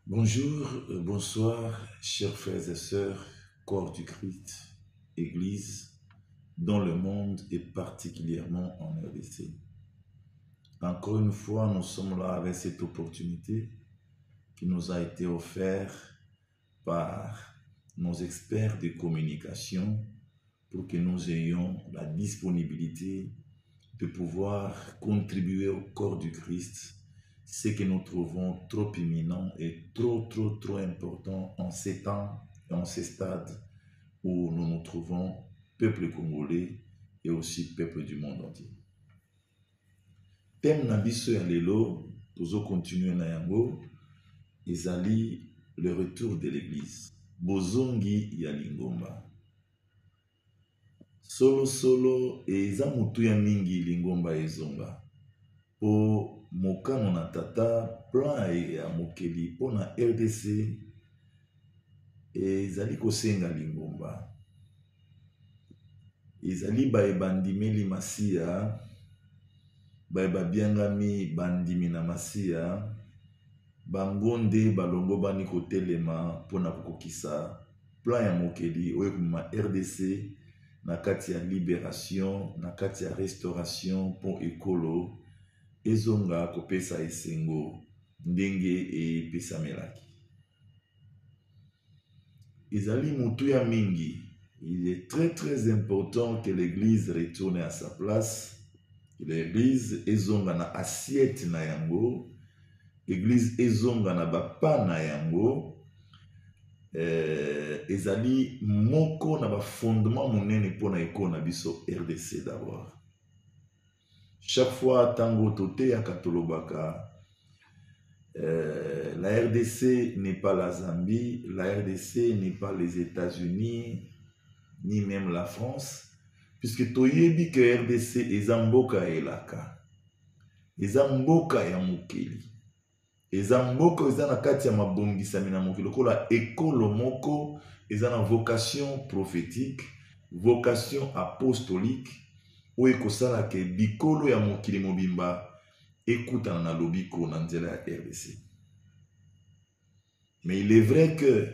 Bonjour, bonsoir, chers frères et sœurs, corps du Christ, Église, dans le monde et particulièrement en RDC. Encore une fois, nous sommes là avec cette opportunité qui nous a été offerte par nos experts de communication pour que nous ayons la disponibilité de pouvoir contribuer au corps du Christ, ce que nous trouvons trop imminent et trop important en ces temps et en ces stades où nous nous trouvons, peuple congolais et aussi peuple du monde entier. Thème na biso ya lelo, tozo continuer na yango, ezali le retour de l'église. Bozongi ya Lingomba. Solo eza mutu ya mingi Lingomba ezonga. Po mokano na tata plan ya mokeli po na RDC ezali kosenga Lingomba. Ezali baye bandimeli Masia, baye babiangami bandimi na Masia, bangonde balongo bani kotelema pona kokokisa plan ya mokeli oyo kuma RDC na kati ya libération, na kati ya restauration po ekolo ezonga kopesa esengo ndenge epesamelaki. Ezali mutu ya mingi. Il est très important que l'église retourne à sa place. L'église ezonga na assiette na yango. L'église ezonga na bapa na yango. Ezali moko na ba fondement monene pona eko na biso RDC d'abord. Chaque fois tango tote ya katolobaka, la RDC n'est pas la Zambie, la RDC n'est pas les États-Unis, ni même la France, puisque toyebi que RDC eza mboka elaka, eza mboka ya mokeli, eza mboka eza na kati ya mabongisami na mokili, lokola ekolo moko eza na vocation prophétique, vocation apostolique, oyo ekosala ke bikolo ya mokili mobimba ekutana na lobiko na nzela ya RDC. Mais il est vrai que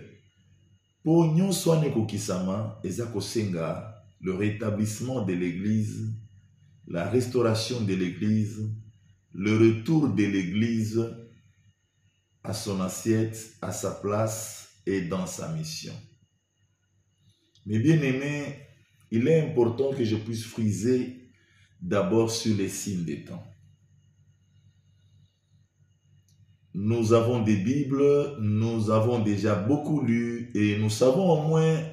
po nyonso wana ekokisama eza kosenga le rétablissement de l'église, la restauration de l'église, le retour de l'église à son assiette, à sa place et dans sa mission. Mais bien aimé, il est important que je puisse friser d'abord sur les signes des temps. Nous avons des Bibles, nous avons déjà beaucoup lu et nous savons au moins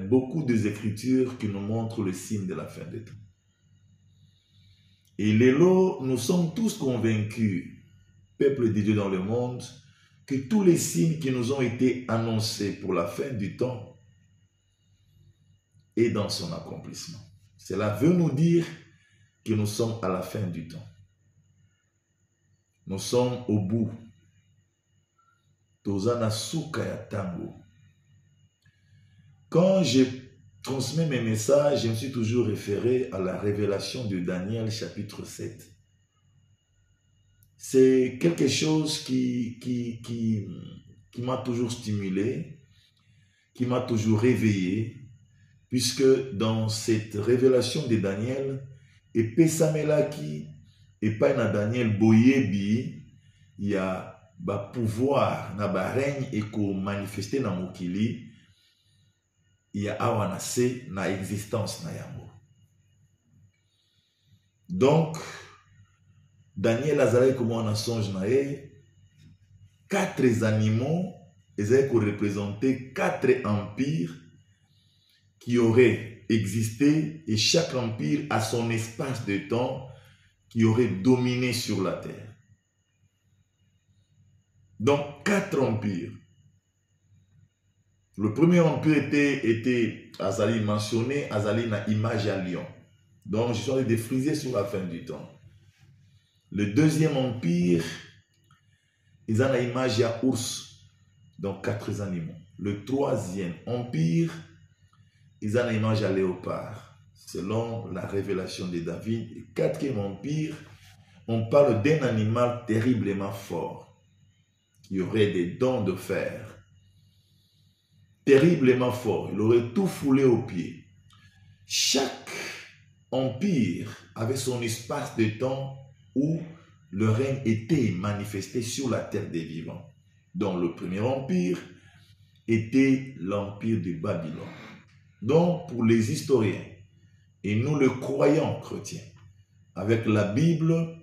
beaucoup des Écritures qui nous montrent le signe de la fin des temps. Et lélo, nous sommes tous convaincus, peuple de Dieu dans le monde, que tous les signes qui nous ont été annoncés pour la fin du temps est dans son accomplissement. Cela veut nous dire que nous sommes à la fin du temps. Nous sommes au bout. Tozana suka ya tango. Quand je transmets mes messages, je me suis toujours référé à la révélation de Daniel chapitre 7. C'est quelque chose qui m'a toujours stimulé, qui m'a toujours réveillé, puisque dans cette révélation de Daniel, et Pesamelaki, et pas na Daniel Boyebi, il y a ba pouvoir na ba règne et ko manifester na mokili, il y a awana se na existence na yango. Donc Daniel azalaki comme on a songe na ye, 4 animaux ezalaki ko représenter 4 empires qui auraient existé et chaque empire a son espace de temps qui aurait dominé sur la terre. Donc 4 empires. Le premier empire était Azali mentionné, Azali na image à lion. Donc je suis en train de friser sur la fin du temps. Le deuxième empire, ils ont une image à ours. Donc 4 animaux. Le troisième empire, ils ont une image à léopard. Selon la révélation de David. Le 4e empire, on parle d'un animal terriblement fort, qui aurait des dents de fer, terriblement fort. Il aurait tout foulé aux pieds. Chaque empire avait son espace de temps où le règne était manifesté sur la terre des vivants. Donc le premier empire était l'empire de Babylone. Donc pour les historiens, et nous le croyants chrétiens, avec la Bible,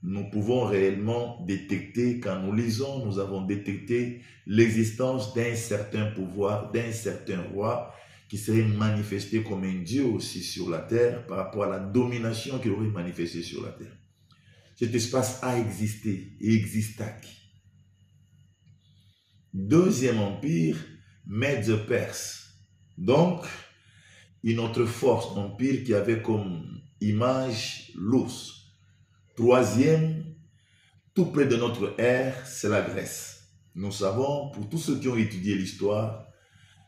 nous pouvons réellement détecter, quand nous lisons, nous avons détecté l'existence d'un certain pouvoir, d'un certain roi qui serait manifesté comme un Dieu aussi sur la terre par rapport à la domination qu'il aurait manifestée sur la terre. Cet espace a existé et existac. Deuxième empire, Mèdes-Perse. Donc, une autre force d'empire qui avait comme image l'ours. Troisième, tout près de notre ère, c'est la Grèce. Nous savons, pour tous ceux qui ont étudié l'histoire,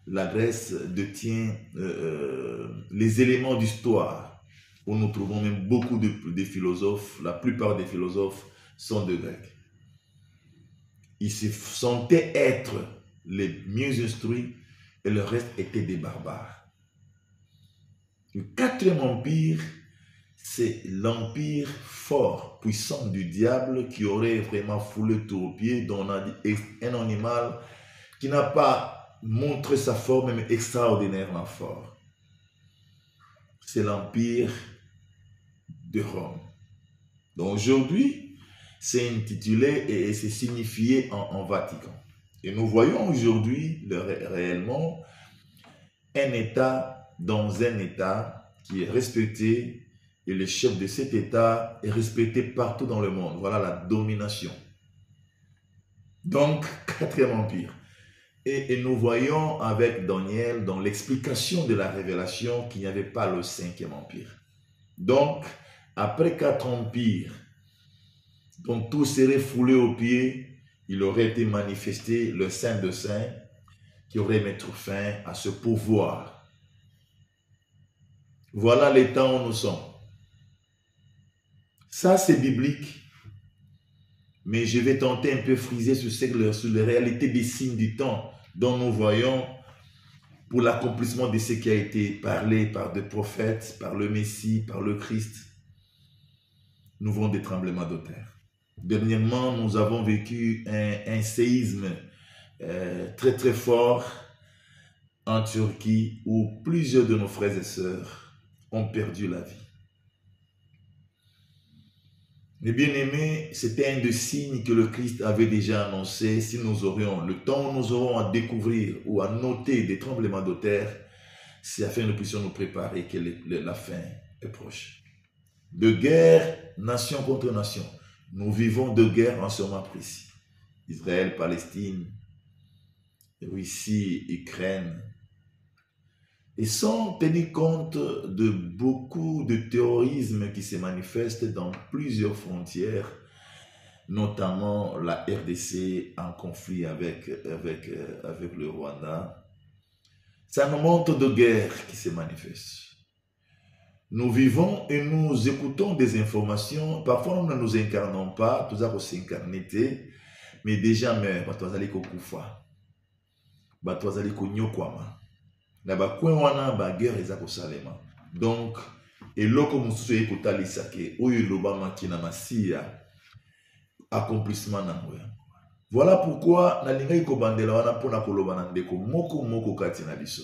la Grèce détient les éléments d'histoire, où nous trouvons même beaucoup de philosophes. La plupart des philosophes sont de Grecs. Ils se sentaient être les mieux instruits et le reste était des barbares. Le quatrième empire, c'est l'empire fort, puissant du diable qui aurait vraiment foulé tout au pied, dont on a dit un animal qui n'a pas montré sa forme, mais extraordinairement fort. C'est l'empire de Rome. Donc aujourd'hui, c'est intitulé et c'est signifié en Vatican. Et nous voyons aujourd'hui réellement un État dans un État qui est respecté et le chef de cet État est respecté partout dans le monde. Voilà la domination. Donc, quatrième empire. Et nous voyons avec Daniel dans l'explication de la révélation qu'il n'y avait pas le cinquième empire. Donc, après 4 empires, dont tout serait foulé aux pieds, il aurait été manifesté le Saint de Saints qui aurait mis fin à ce pouvoir. Voilà les temps où nous sommes. Ça, c'est biblique. Mais je vais tenter un peu friser sur les réalités des signes du temps dont nous voyons pour l'accomplissement de ce qui a été parlé par des prophètes, par le Messie, par le Christ. Nous voyons des tremblements de terre. Dernièrement, nous avons vécu un séisme très très fort en Turquie où plusieurs de nos frères et sœurs ont perdu la vie. Mes bien-aimés, c'était un des signes que le Christ avait déjà annoncé. Si nous aurions le temps où nous aurons à découvrir ou à noter des tremblements de terre, c'est afin que nous puissions nous préparer que la fin est proche. De guerre, nation contre nation. Nous vivons de guerre en ce moment précis. Israël, Palestine, Russie, Ukraine. Et sans tenir compte de beaucoup de terrorisme qui se manifeste dans plusieurs frontières, notamment la RDC en conflit avec le Rwanda, ça nous montre de guerre qui se manifeste. Nous vivons et nous écoutons des informations, parfois nous ne nous incarnons pas, tout ça s'incarner, mais déjà mais batozali ko kufa, batozali ko nyokwama. Na ba kwen wana ba guerre eza ko salema. Donc eloko mususu ekotalisa ke oyo lobama ki na masiya accomplissement na ngoya. Voilà pourquoi na lingai ko bandela wana pona koloba na ndeko moko kati na biso.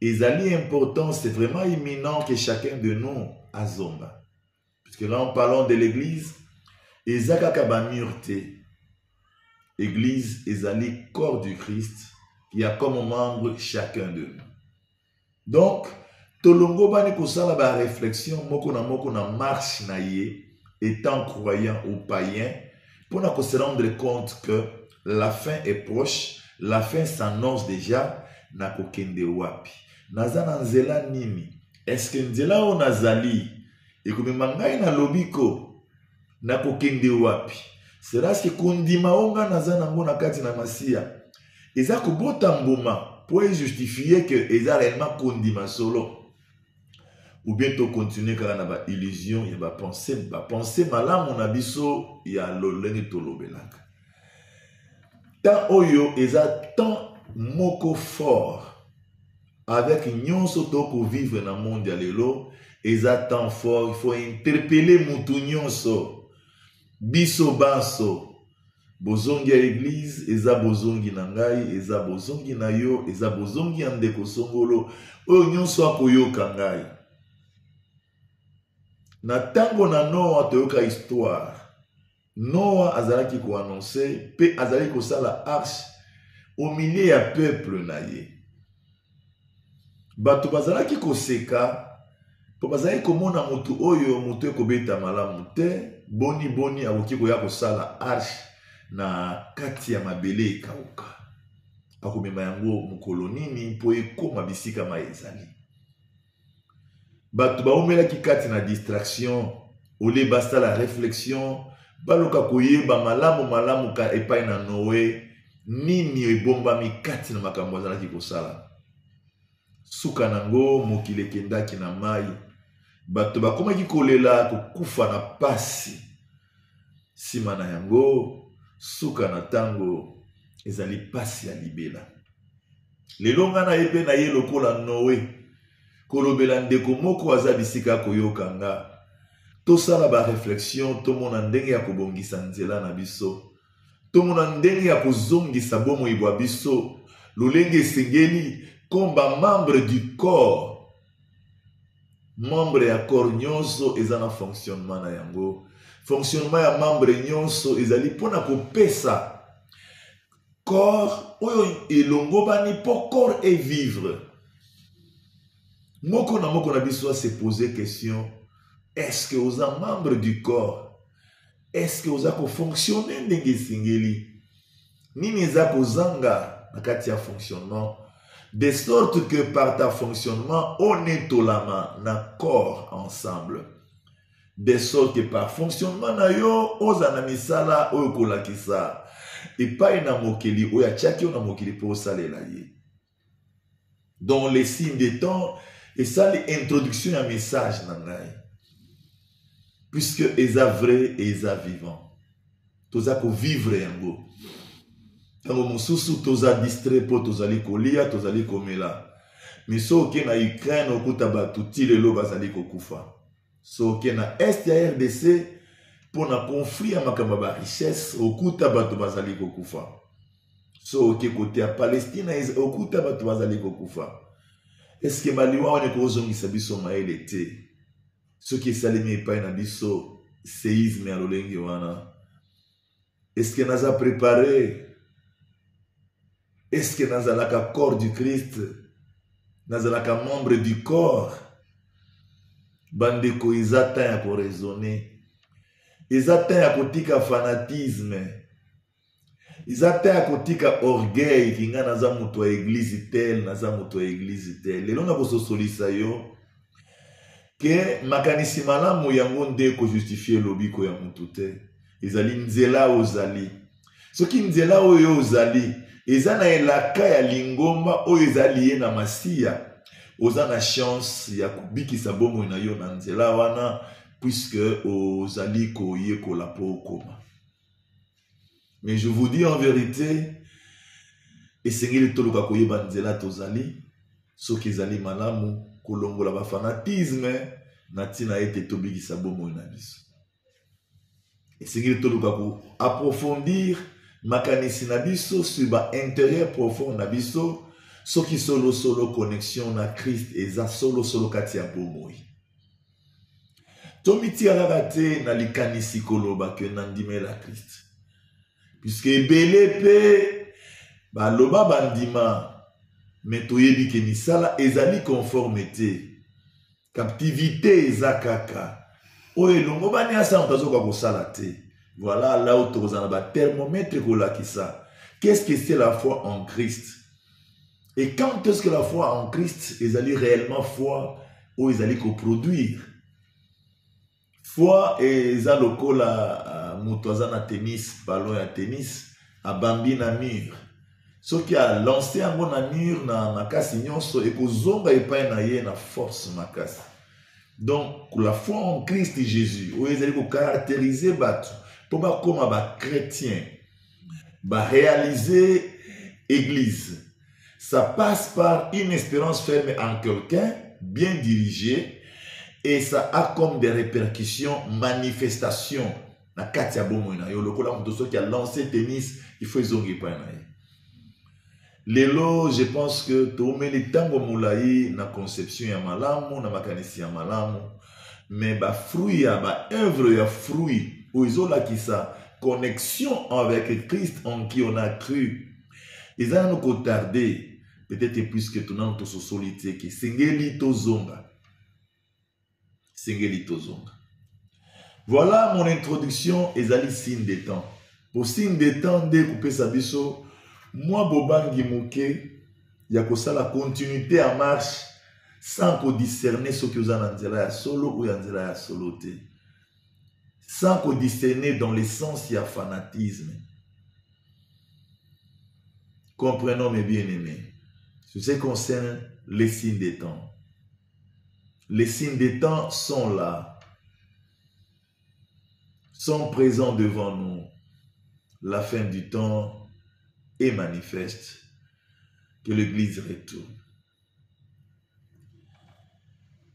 Ezali important, c'est vraiment imminent que chacun de nous azomba. Puisque là en parlant de l'église, ezaka ba murte. Église ezali corps du Christ. Il y a comme membre chacun de nous. Donc, tolongo bani kosala ba réflexion moko na marche na ye étant croyant ou païen pour se rendre compte que la fin est proche, la fin s'annonce déjà na kokende wapi. Naza na nzela nini? Est-ce que nzela o nazali ekomema ngai na lobiko na kokende wapi? Sera-ce que kondima onga naza nango na kati na masiya? Eza kobota mbuma pour justifier que eza réellement kondima solo. Ou bien to continuer kaka na ba illusion ya ba pensée malamu na biso ya lolenge to lobelaka. tant oyo eza tant moko fort avec nyonso toko vivre na monde ya lelo eza tant fort, il faut interpeller mutu nyonso biso baso bozongi ya église eza bozongi na ngai eza bozongi na yo eza bozongi ya ndeko songolo oyo nyonso akoyoka ngai na tango na Noa toyoka histoire Noa azalaki koannonce pe azalaki kosala arche au milieu ya peuple na ye bato bazalaki koseka po bazalaki komona mutu oyo mutu ekobeta malamu te boni akoki koya kosala arche na kati ya mabele ekauka akomema yango mokolo nini mpo ekoma bisika ma ezali bato baomelaki kati na distraction ole basala réflexion baloka koyeba malamu ka epai na Noé nini ebombami kati na makambo azalaki kosala suka nango mokili ekendaki na mai bato bakomaki kolela kokufa na pasi nsima na yango suka na tango ezali pasi ya libela lelo nga na ye mpe na ye lokola Noé kolobela ndeko moko aza bisika koyoka nga tosala baréflexion tomona ndenge ya kobongisa nzela na biso tomona ndenge ya kozongisa bomoi bwa biso lolenge esengeli comme membre du corps membre ya corps nyonso eza na fonctionnement na yango fonctionnement ya membre nyonso ezali mpona kopesa corps oyo elongobani mpo corps et vivre moko na biso se poser question est-ce que oza membre du corps est-ce que oza kofonctionner ndenge esengeli nini eza kozanga na kati ya fonctionnement de sorte que par ta fonctionnement on est tolama na corps ensemble de sorte que par fonctionnement na yo oza na misala oyo kolakisa epai na mokili oyo atiaki yo na mokili mpo osalela ye dans les signes des temps esali introduction ya message na ngai puisque eza vrai et eza vivant toza kovivre yango tango mosusu toza distrait mpo tozali kolia tozali komela mais soki na Ukraine okuta bato ti lelo bazali kokufa soki na est ya RDC mpo na conflit ya makambo ba richesse okuta bato bazali kokufa soki kote ya Palestine okuta bato bazali kokufa eske baliwa wana ekozongisa biso mayele te soki esalemi epai na biso séisme ya lolenge wana eske naza préparé est-ce que nazalaka corps du Christ nazalaka membre du corps bandeko eza temps ya koraisonner eza temps ya kotika fanatisme eza temps ya kotika orgueil kinga naza moto ya église tel naza moto ya église tel lelo na kososolisa yo ke makanisi malamu yango nde kojustifie lobiko ya motu te ezali nzela ozali soki nzela oyo ozali eza na elaka ya lingomba oyo ezali ye na masiya oza na chance ya kubikisa bomoi na yo na nzela wana puisque ozali koyekola po okoma mais je vous dis en vérité esengeli toluka koyeba nzela tozali soki ezali malamu kolongola bafanatisme na ntina ete tobikisa bomoi na biso esengeli toluka koapprofondir makanisi na biso sur ba intérieur profond na biso soki solo connexion na Christ eza solo kati ya bomoi tomitia kaka te na likanisi koloba ke nandimela Christ puisque ebele pe baloba bandima mais toyebi ke misala ezali conforme te captivité eza kaka oyo elongo bani asa moto azoka kosala te. Voilà là où tu as un thermomètre qui ça. Qu'est-ce que c'est la foi en Christ? Et quand est-ce que la foi en Christ ils allaient réellement foi ou ils allaient produire? Foi et za lokola mutoza na tennis, ballon à tennis, à bambi na mur. Ce qui a lancé un bon mur na makasi nyonso et kozonga epai na ye na force makasi. Donc la foi en Christ Jésus, où ils allaient caractériser batu. Pour pas comme un chrétien, réaliser Église. Ça passe par une espérance ferme en quelqu'un, bien dirigé, et ça a comme des répercussions, manifestations. Na Katia Bomoina, yo lokola mtoso qui a lancé tennis, il faut zongi pa na. Lelo, je pense que tout le tango moulaï na conception ya malamu, na makanisi ya malamu, mais ba fruit ya ba œuvre ya fruit, ou isola qui sa connexion avec Christ en qui on a cru. Ils ont nous tardé, peut-être plus que tout notre solité qui singeli tozonga. Singeli tozonga. Voilà mon introduction ezali signe des temps. Pour signe des temps de couper sa biso, moi bobangi mouke, yakosa la continuité en marche sans qu'on discerne ce que vous en anzela solo ou anzela solo te. Sans qu'on discerne dans l'essence il y a fanatisme. Comprenons mes bien-aimés. Ce qui concerne les signes des temps. Les signes des temps sont là, sont présents devant nous. La fin du temps est manifeste. Que l'Église retourne.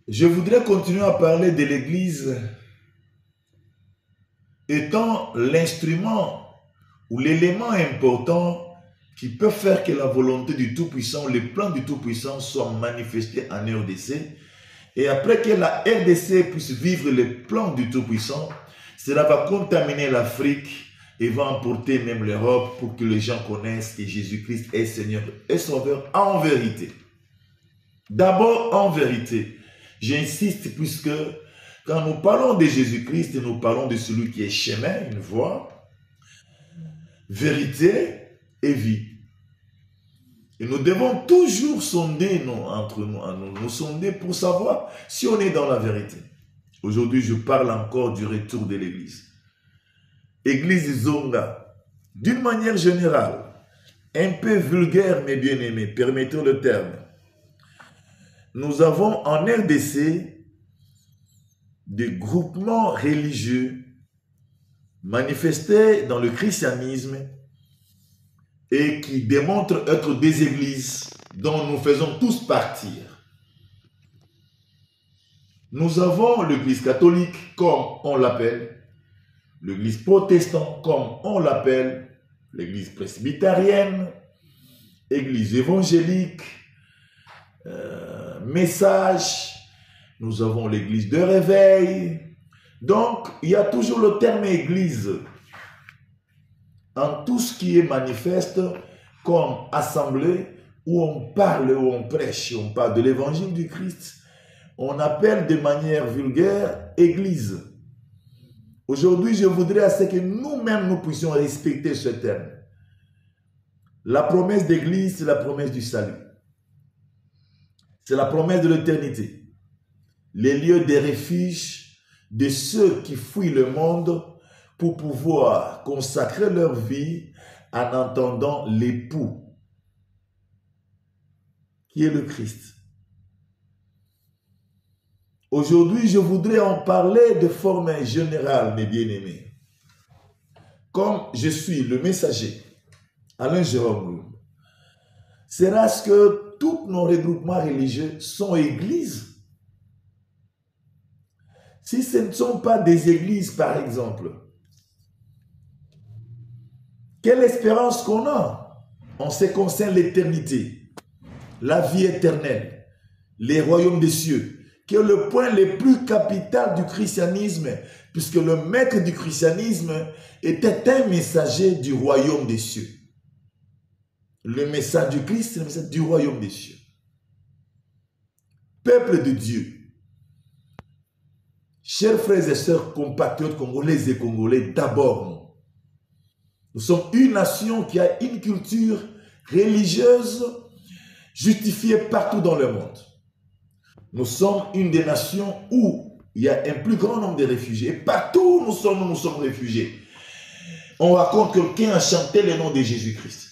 Je voudrais continuer à parler de l'Église étant l'instrument ou l'élément important qui peut faire que la volonté du Tout-Puissant, le plan du Tout-Puissant soit manifesté en RDC. Et après que la RDC puisse vivre le plan du Tout-Puissant, cela va contaminer l'Afrique et va emporter même l'Europe pour que les gens connaissent que Jésus-Christ est Seigneur et Sauveur en vérité. D'abord en vérité. J'insiste puisque quand nous parlons de Jésus-Christ, nous parlons de celui qui est chemin, une voie, vérité et vie. Et nous devons toujours sonder entre nous sonder pour savoir si on est dans la vérité. Aujourd'hui, je parle encore du retour de l'Église. Église Zonga, d'une manière générale, un peu vulgaire mais bien aimé, permettez le terme. Nous avons en RDC des groupements religieux manifestés dans le christianisme et qui démontrent être des églises dont nous faisons tous partir. Nous avons l'église catholique comme on l'appelle, l'église protestante comme on l'appelle, l'église presbytérienne, église évangélique, message, nous avons l'église de réveil. Donc, il y a toujours le terme église en tout ce qui est manifeste comme assemblée où on parle, où on prêche, on parle de l'évangile du Christ. On appelle de manière vulgaire église. Aujourd'hui, je voudrais à ce que nous-mêmes nous puissions respecter ce terme. La promesse d'église, c'est la promesse du salut. C'est la promesse de l'éternité. Les lieux de refuge de ceux qui fuient le monde pour pouvoir consacrer leur vie en entendant l'époux qui est le Christ. Aujourd'hui, je voudrais en parler de forme générale, mes bien-aimés. Comme je suis le messager, Alain Jérôme, sera-ce que tous nos regroupements religieux sont églises? Si ce ne sont pas des églises, par exemple, quelle espérance qu'on a en ce qui concerne l'éternité, la vie éternelle, les royaumes des cieux, qui est le point le plus capital du christianisme, puisque le maître du christianisme était un messager du royaume des cieux. Le message du Christ, c'est le message du royaume des cieux. Peuple de Dieu, chers frères et sœurs, compatriotes congolais et congolais, d'abord, nous sommes une nation qui a une culture religieuse justifiée partout dans le monde. Nous sommes une des nations où il y a un plus grand nombre de réfugiés. Et partout où nous sommes réfugiés. On raconte que quelqu'un a chanté le nom de Jésus-Christ.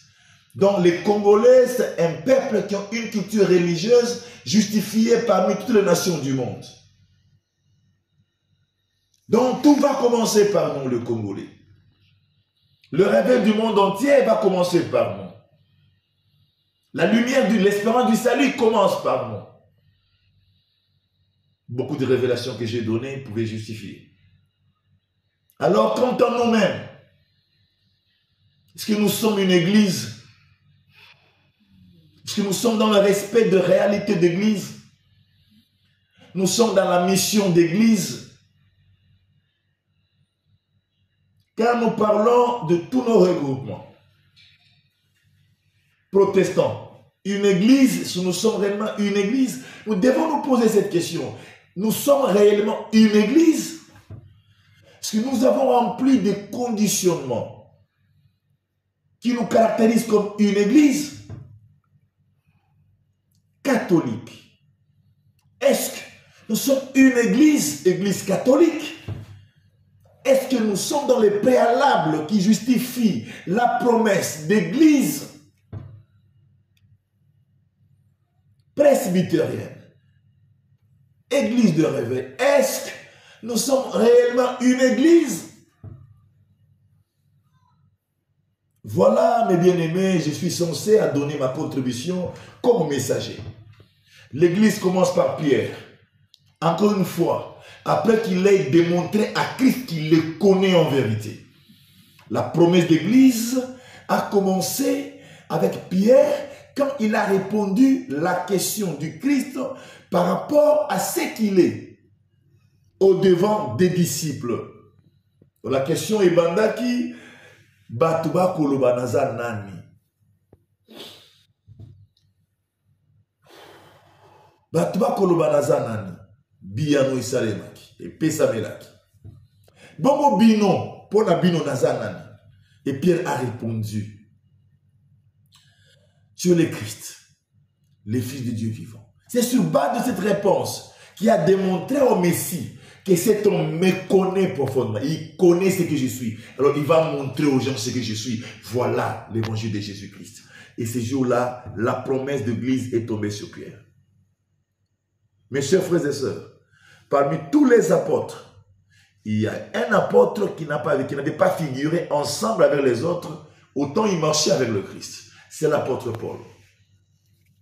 Donc les Congolais, c'est un peuple qui a une culture religieuse justifiée parmi toutes les nations du monde. Donc tout va commencer par nous, les Congolais. Le réveil du monde entier va commencer par moi. La lumière de l'espérance du salut commence par moi. Beaucoup de révélations que j'ai données pouvaient justifier. Alors, quant à nous-mêmes, est-ce que nous sommes une église? Est-ce que nous sommes dans le respect de réalité d'église? Nous sommes dans la mission d'église. Car nous parlons de tous nos regroupements. Protestants, une église, si nous sommes réellement une église, nous devons nous poser cette question. Nous sommes réellement une église? Est-ce que nous avons rempli des conditionnements qui nous caractérisent comme une église catholique? Est-ce que nous sommes une église, église catholique? Est-ce que nous sommes dans les préalables qui justifient la promesse d'église presbytérienne, église de réveil? Est-ce que nous sommes réellement une église? Voilà, mes bien-aimés, je suis censé à donner ma contribution comme messager. L'église commence par Pierre. Encore une fois, après qu'il ait démontré à Christ qu'il le connaît en vérité. La promesse d'église a commencé avec Pierre quand il a répondu la question du Christ par rapport à ce qu'il est au devant des disciples. La question est bandaki batuba kolobanaza nani. Batuba kolobanaza nani. Biyano isalemaki et pesamelaki. Bongo bino pona bino nazanani. Et Pierre a répondu: tu es le Christ, le Fils de Dieu vivant. C'est sur base de cette réponse qui a démontré au Messie que cet homme me connaît profondément. Il connaît ce que je suis. Alors il va montrer aux gens ce que je suis. Voilà l'évangile de Jésus-Christ. Et ce jour-là, la promesse de l'Église est tombée sur Pierre. Mes chers frères et sœurs, parmi tous les apôtres, il y a un apôtre qui n'avait pas figuré ensemble avec les autres, autant il marchait avec le Christ. C'est l'apôtre Paul,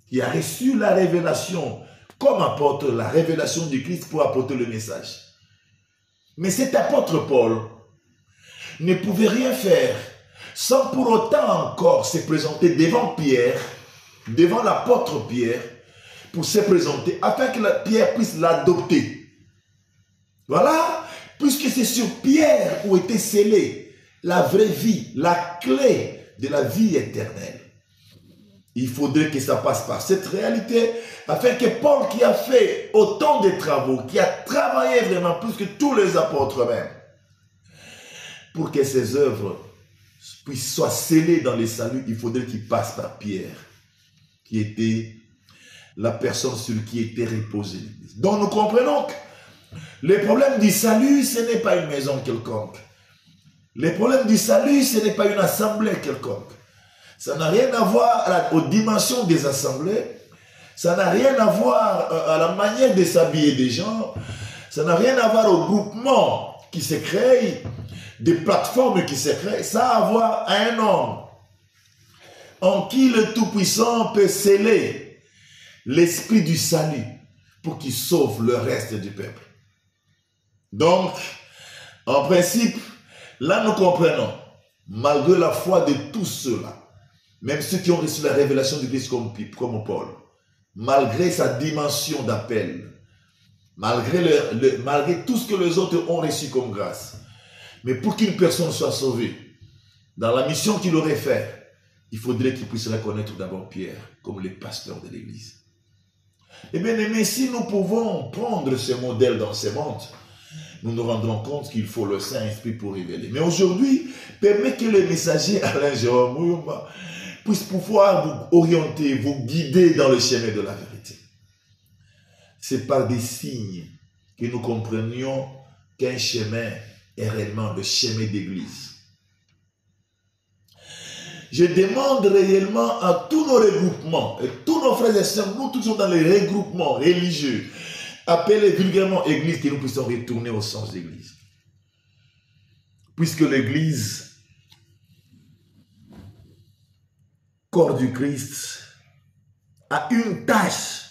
qui a reçu la révélation comme apôtre, la révélation du Christ pour apporter le message. Mais cet apôtre Paul ne pouvait rien faire sans pour autant encore se présenter devant Pierre, devant l'apôtre Pierre, pour se présenter, afin que Pierre puisse l'adopter. Voilà, puisque c'est sur Pierre où était scellée la vraie vie, la clé de la vie éternelle. Il faudrait que ça passe par cette réalité, afin que Paul, qui a fait autant de travaux, qui a travaillé vraiment plus que tous les apôtres même, pour que ses œuvres soient scellées dans les saluts, il faudrait qu'il passe par Pierre, qui était la personne sur qui était reposée l'Église. Donc nous comprenons que le problème du salut, ce n'est pas une maison quelconque. Le problème du salut, ce n'est pas une assemblée quelconque. Ça n'a rien à voir aux dimensions des assemblées. Ça n'a rien à voir à la manière de s'habiller des gens. Ça n'a rien à voir au groupement qui se crée, des plateformes qui se créent. Ça a à voir à un homme en qui le Tout-Puissant peut sceller l'esprit du salut pour qu'il sauve le reste du peuple. Donc, en principe, là nous comprenons, malgré la foi de tous ceux-là, même ceux qui ont reçu la révélation du Christ comme Paul, malgré sa dimension d'appel, malgré tout ce que les autres ont reçu comme grâce, mais pour qu'une personne soit sauvée, dans la mission qu'il aurait faite, il faudrait qu'il puisse reconnaître d'abord Pierre comme le pasteur de l'Église. Eh bien, aimés, si nous pouvons prendre ce modèle dans ce monde, nous nous rendrons compte qu'il faut le Saint-Esprit pour révéler. Mais aujourd'hui, permet que le messager Alain Jérôme Muyumba puisse pouvoir vous orienter, vous guider dans le chemin de la vérité. C'est par des signes que nous comprenions qu'un chemin est réellement le chemin d'église. Je demande réellement à tous nos regroupements, et tous nos frères et sœurs, nous tous sommes dans les regroupements religieux, appelés vulgairement église, que nous puissions retourner au sens d'église. Puisque l'église corps du Christ, a une tâche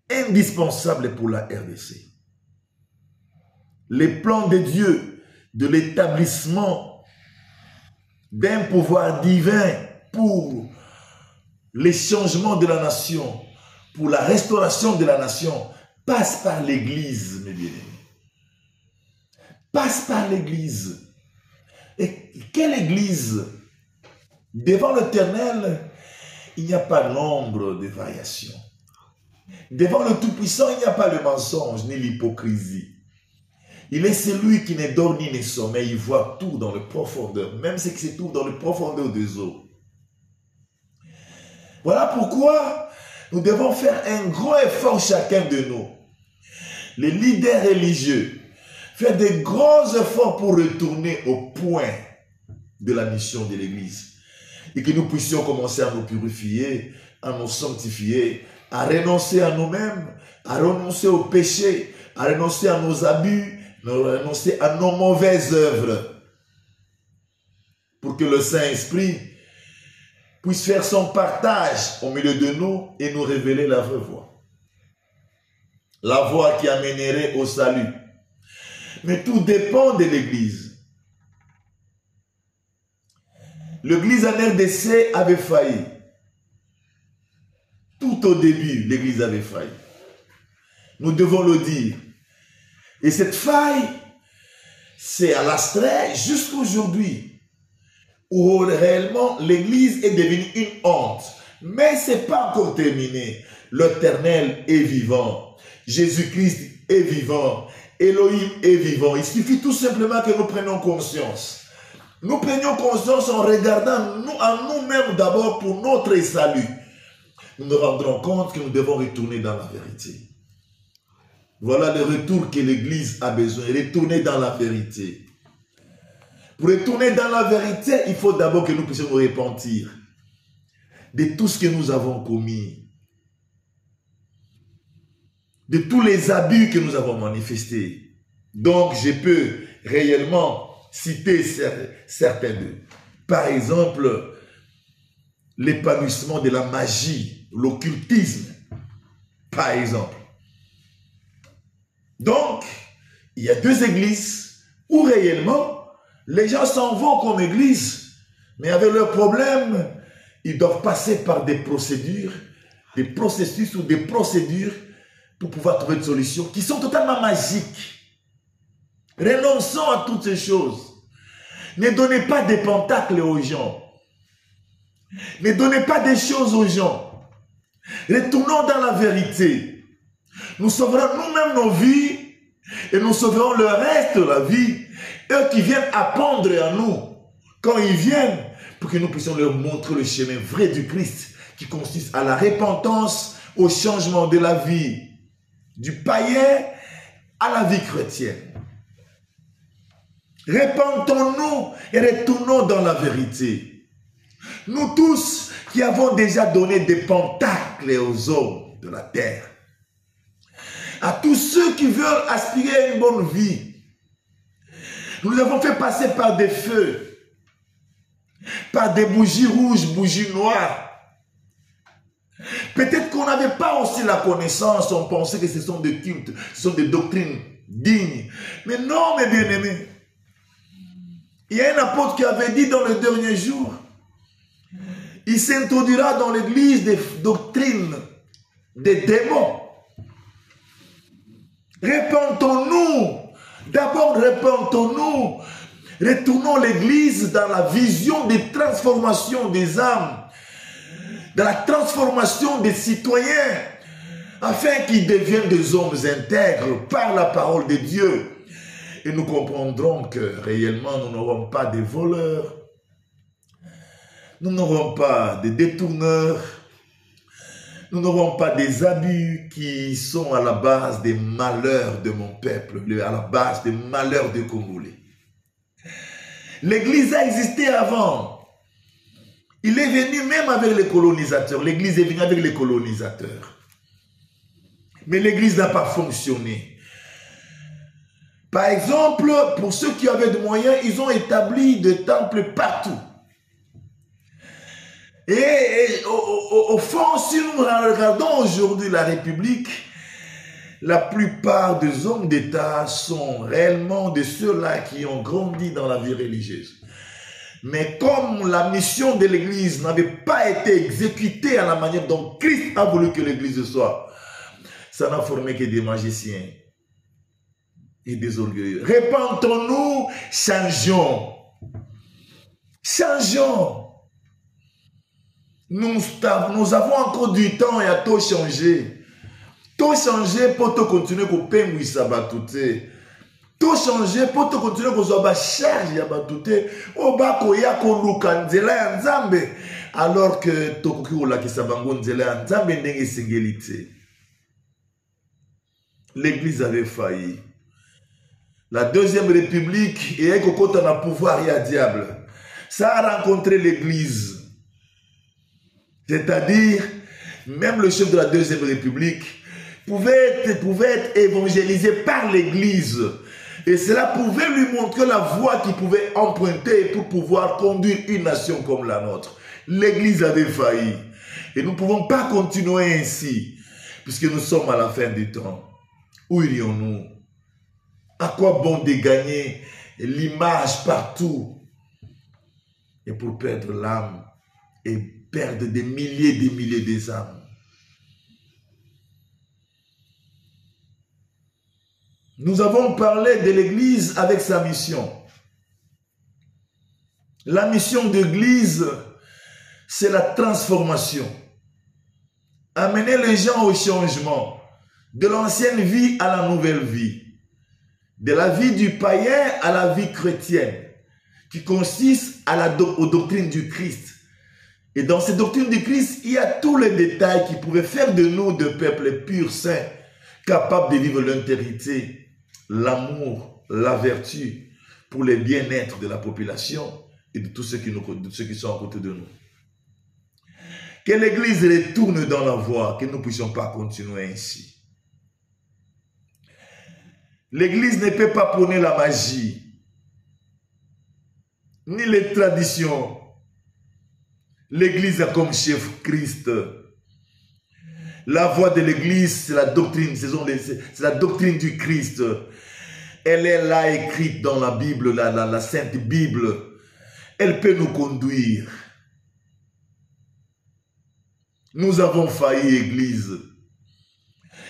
indispensable pour la RDC. Les plans de Dieu de l'établissement d'un pouvoir divin pour les changements de la nation, pour la restauration de la nation, passe par l'Église, mes bien-aimés. Passe par l'Église. Et quelle Église? Devant l'Éternel, il n'y a pas l'ombre de variation. Devant le Tout-Puissant, il n'y a pas le mensonge ni l'hypocrisie. Il est celui qui ne dort ni ne sommeille, il voit tout dans le profondeur, même ce qui se trouve dans le profondeur des eaux. Voilà pourquoi nous devons faire un gros effort chacun de nous. Les leaders religieux, faire de gros efforts pour retourner au point de la mission de l'Église. Et que nous puissions commencer à nous purifier, à nous sanctifier, à renoncer à nous-mêmes, à renoncer au péché, à renoncer à nos abus, à renoncer à nos mauvaises œuvres. Pour que le Saint-Esprit puisse faire son partage au milieu de nous et nous révéler la vraie voie. La voie qui amènerait au salut. Mais tout dépend de l'Église. L'Église en RDC avait failli. Tout au début, l'Église avait failli. Nous devons le dire. Et cette faille, c'est à l'astrait jusqu'à aujourd'hui, où réellement l'Église est devenue une honte. Mais ce n'est pas encore terminé. L'Éternel est vivant. Jésus-Christ est vivant. Elohim est vivant. Il suffit tout simplement que nous prenions conscience. Nous prenions conscience en regardant à nous-mêmes d'abord pour notre salut. Nous nous rendrons compte que nous devons retourner dans la vérité. Voilà le retour que l'Église a besoin. Retourner dans la vérité. Pour retourner dans la vérité, il faut d'abord que nous puissions nous repentir de tout ce que nous avons commis. De tous les abus que nous avons manifestés. Donc, je peux réellement citer certains d'eux. Par exemple, l'épanouissement de la magie, l'occultisme, par exemple. Donc, il y a deux églises où réellement, les gens s'en vont comme église, mais avec leurs problèmes, ils doivent passer par des procédures, des processus ou des procédures pour pouvoir trouver une solution qui sont totalement magiques. Renonçons à toutes ces choses. Ne donnez pas des pentacles aux gens. Ne donnez pas des choses aux gens. Retournons dans la vérité. Nous sauverons nous-mêmes nos vies et nous sauverons le reste de la vie. Eux qui viennent apprendre à nous, quand ils viennent, pour que nous puissions leur montrer le chemin vrai du Christ qui consiste à la repentance, au changement de la vie du païen à la vie chrétienne. Repentons-nous et retournons dans la vérité. Nous tous qui avons déjà donné des pentacles aux hommes de la terre, à tous ceux qui veulent aspirer à une bonne vie, nous avons fait passer par des feux, par des bougies rouges, bougies noires. Peut-être qu'on n'avait pas aussi la connaissance, on pensait que ce sont des cultes, ce sont des doctrines dignes. Mais non, mes bien-aimés. Il y a un apôtre qui avait dit dans le dernier jour, il s'introduira dans l'église des doctrines des démons. Repentons-nous. D'abord, repentons-nous. Retournons l'église dans la vision des transformations des âmes, dans la transformation des citoyens, afin qu'ils deviennent des hommes intègres par la parole de Dieu. Et nous comprendrons que réellement nous n'aurons pas des voleurs, nous n'aurons pas des détourneurs, nous n'aurons pas des abus qui sont à la base des malheurs de mon peuple, à la base des malheurs des Congolais. L'Église a existé avant. Il est venu même avec les colonisateurs. L'Église est venue avec les colonisateurs. Mais l'Église n'a pas fonctionné. Par exemple, pour ceux qui avaient des moyens, ils ont établi des temples partout. Au fond, si nous regardons aujourd'hui la République, la plupart des hommes d'État sont réellement de ceux-là qui ont grandi dans la vie religieuse. Mais comme la mission de l'Église n'avait pas été exécutée à la manière dont Christ a voulu que l'Église soit, ça n'a formé que des magiciens et des orgueilleux. Repentons-nous, changeons. Changeons. Nous avons encore du temps et à tout changer. Tout changer pour te continuer à peindre ça va tout. Tout changer pour te continuer à faire charge ya batute au bako ya ko luka nzela ya nzambe alors que tokoki kolakisa bango nzela ya nzambe ndenge singelité. L'église avait failli. La deuxième république et kokota na pouvoir ya diable. Ça a rencontré l'église. C'est-à-dire même le chef de la deuxième république pouvait être évangélisé par l'église. Et cela pouvait lui montrer la voie qu'il pouvait emprunter pour pouvoir conduire une nation comme la nôtre. L'église avait failli. Et nous ne pouvons pas continuer ainsi, puisque nous sommes à la fin du temps. Où irions-nous? À quoi bon de gagner l'image partout et pour perdre l'âme et perdre des milliers d'âmes? Nous avons parlé de l'Église avec sa mission. La mission de l'Église, c'est la transformation. Amener les gens au changement. De l'ancienne vie à la nouvelle vie. De la vie du païen à la vie chrétienne. Qui consiste aux doctrines du Christ. Et dans ces doctrines du Christ, il y a tous les détails qui pouvaient faire de nous de peuples purs, saints, capables de vivre l'intégrité, l'amour, la vertu pour le bien-être de la population et de tous ceux qui sont à côté de nous. Que l'Église retourne dans la voie, que nous ne puissions pas continuer ainsi. L'Église ne peut pas prôner la magie, ni les traditions. L'Église a comme chef Christ. La voie de l'Église, c'est la doctrine, c'est la doctrine du Christ. Elle est là écrite dans la Bible, la Sainte Bible. Elle peut nous conduire. Nous avons failli, Église.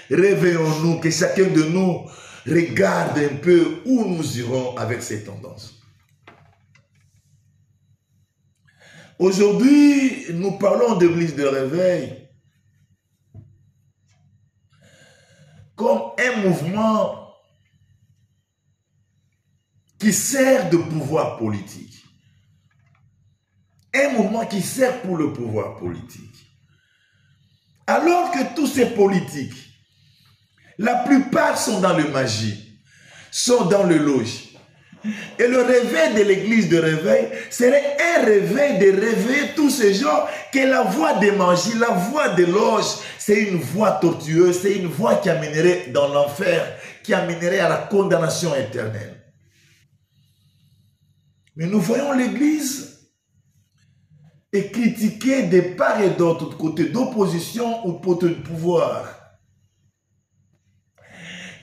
Réveillons-nous, que chacun de nous regarde un peu où nous irons avec ces tendances. Aujourd'hui, nous parlons d'église de réveil comme un mouvement qui sert de pouvoir politique. Un mouvement qui sert pour le pouvoir politique. Alors que tous ces politiques, la plupart sont dans le magie, sont dans le loge. Et le réveil de l'église de réveil serait un réveil de réveiller tous ces gens que la voie des magies, la voie des loges, c'est une voie tortueuse, c'est une voie qui amènerait dans l'enfer, qui amènerait à la condamnation éternelle. Mais nous voyons l'église est critiquée de part et d'autre, côté d'opposition ou côté de pouvoir.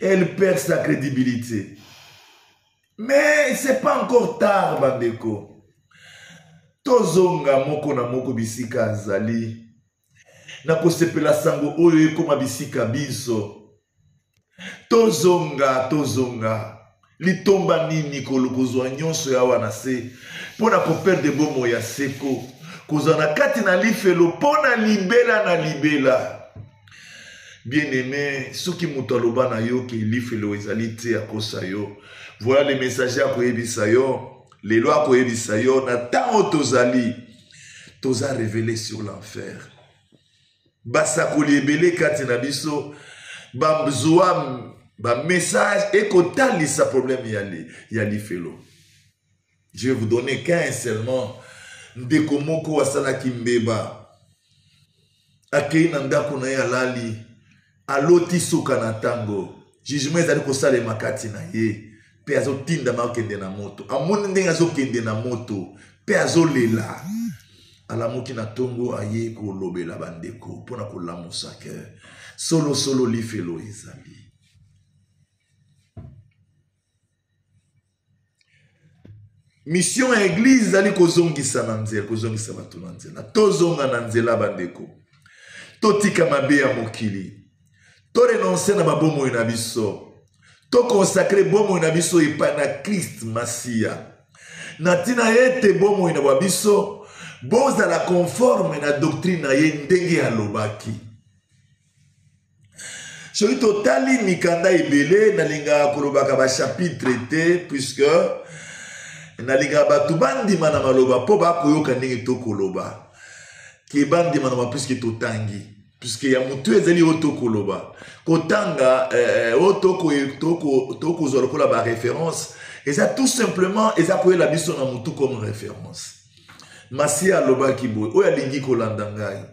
Elle perd sa crédibilité. Mais ce n'est pas encore tard, Bandeko. Tozonga moko na moko bisika azali. Na kosepela sango oyo koma bisika biso. Tozonga. Litomba nini kolokozwa nyonso ya wana se. Pona ko perdre bomo ya seko. Kozana kati na lifelo pona libela na libela. Bien-aimé, ceux qui m'ont na yo qui lifelo ezali te akosa yo. Voilà les messagers à Koyebisayo, les lois à Koyebisayo, Nathan Tozali, Toza révélé sur l'enfer. Basakoli Ebele Katinabiso, Bamzouam, Bam message, et Kotali sa problème yali felo. Je vais vous donner qu'un seulement, Ndekomoko Asala Kimbeba, Akei Nandako na yalali, Aloti Sukanatango, jugement ezali kosala makati na ye. Pe azo tinda ma kende na moto. Amoni ndenge azo kende na moto. Pe azo lela. alamuki na tongo aye ko lobela bandeko pona ko lamusa ke solo lifelo ezali. Mission ya église zali kozongisa na nzela, kozongisa bato na nzela. Tozonga na nzela bandeko. Totika mabe ya mokili. To renoncer na babomoi na biso. To consacrer bomoi na biso epai na Christ Masia. Na tina ete bomoi na babiso bozala conforme na doctrine na ye ndenge alobaki. Soki totali mikanda ebele nalinga kolobaka ba chapitre te puisque nalinga batu bandima na maloba po bakoyoka ndenge tokoloba. Ki bandima na puisque totangi. Puisque ya mutu ezali otokoloba. Kotanga otoko zolokola ba référence. Et ça tout simplement, et ça pour la biso na mutu comme référence. Masia aloba kiboy, oya lingi kolanda ngai.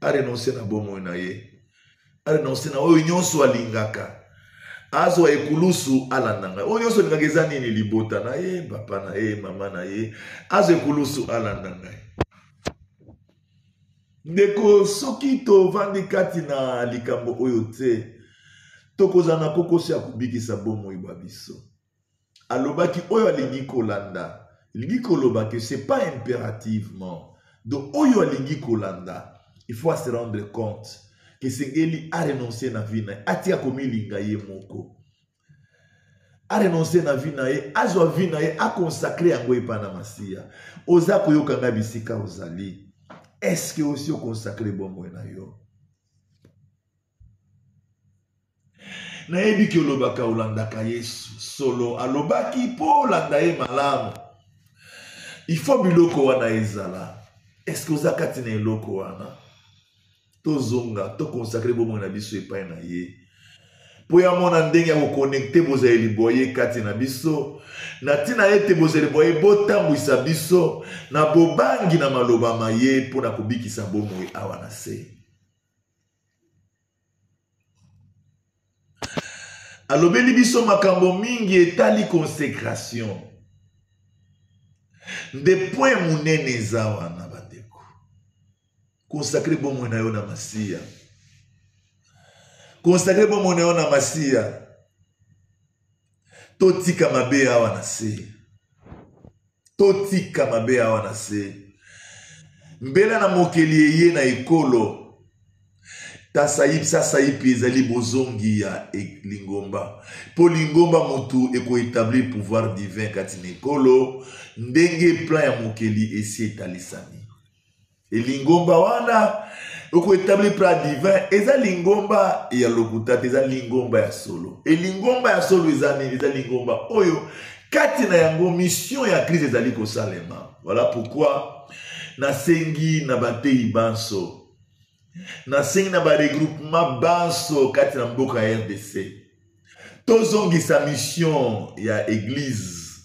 A renoncer na bomoi na ye. A renoncer na oyo nyonso alingaka. Azo ekulusu alanda ngai. Oyo nyonso alingaka eza nini libota na ye, papa na ye, mama na ye. Azo ekulusu alanda ngai. Ndeko soki to vandi kati na likambo oyo te. Tokozana kokosi akubikisa bomoi babiso. Alobaki oyo alingi kolanda. Lingi koloba que c'est pas impérativement. Donc oyo alingi kolanda. Il faut se rendre compte que Sengeli a renoncé na vie na ye. Atia komi linga ye moko. A renoncé na vie na ye. Azwa vie na ye. A consacré yango epa na Masia. Oza koyoka nga bisika ozali. Est-ce que aussi o consacré bomoi na yo? Nayebi ki olobaka olandaka Yesu solo alobaki po olanda ye malamu. Il faut biloko wana ezala. Est-ce que oza kati na eloko wana? Tozonga, to consacrer bomoi na biso epai na ye. Po ya mona ndenge ya koconnecter bozali boye kati na biso. Na tina ete bozali boye botambwisa biso na bobangi na maloba maye po na kubikisa bomoi awa na se. Alobeli biso makambo mingi etali consécration. De point munene eza wana bandeko. Consacrer bomoi na yo na Masia. Consacrer bomoi na yo na Masia. Totika mabe awa na se. Totika mabe awa na se. Mbela na mokeli eye na ekolo. Sasa ipi ezali bozongi ya lingomba. Po lingomba mutu eko établir pouvoir divin kati na ekolo. Ndenge plan ya mokeli esi etalisani. E lingomba wana eko établir plan divin. Eza lingomba ya lokuta. Eza lingomba ya solo. E lingomba ya solo eza lingomba oyo. Kati na yango mission ya Christ ezali kosalema. Voilà pourquoi nasengi na batei banso. Nasengi na ba regroupement banso kati na mboka ya RDC. Tozongi sa mission ya église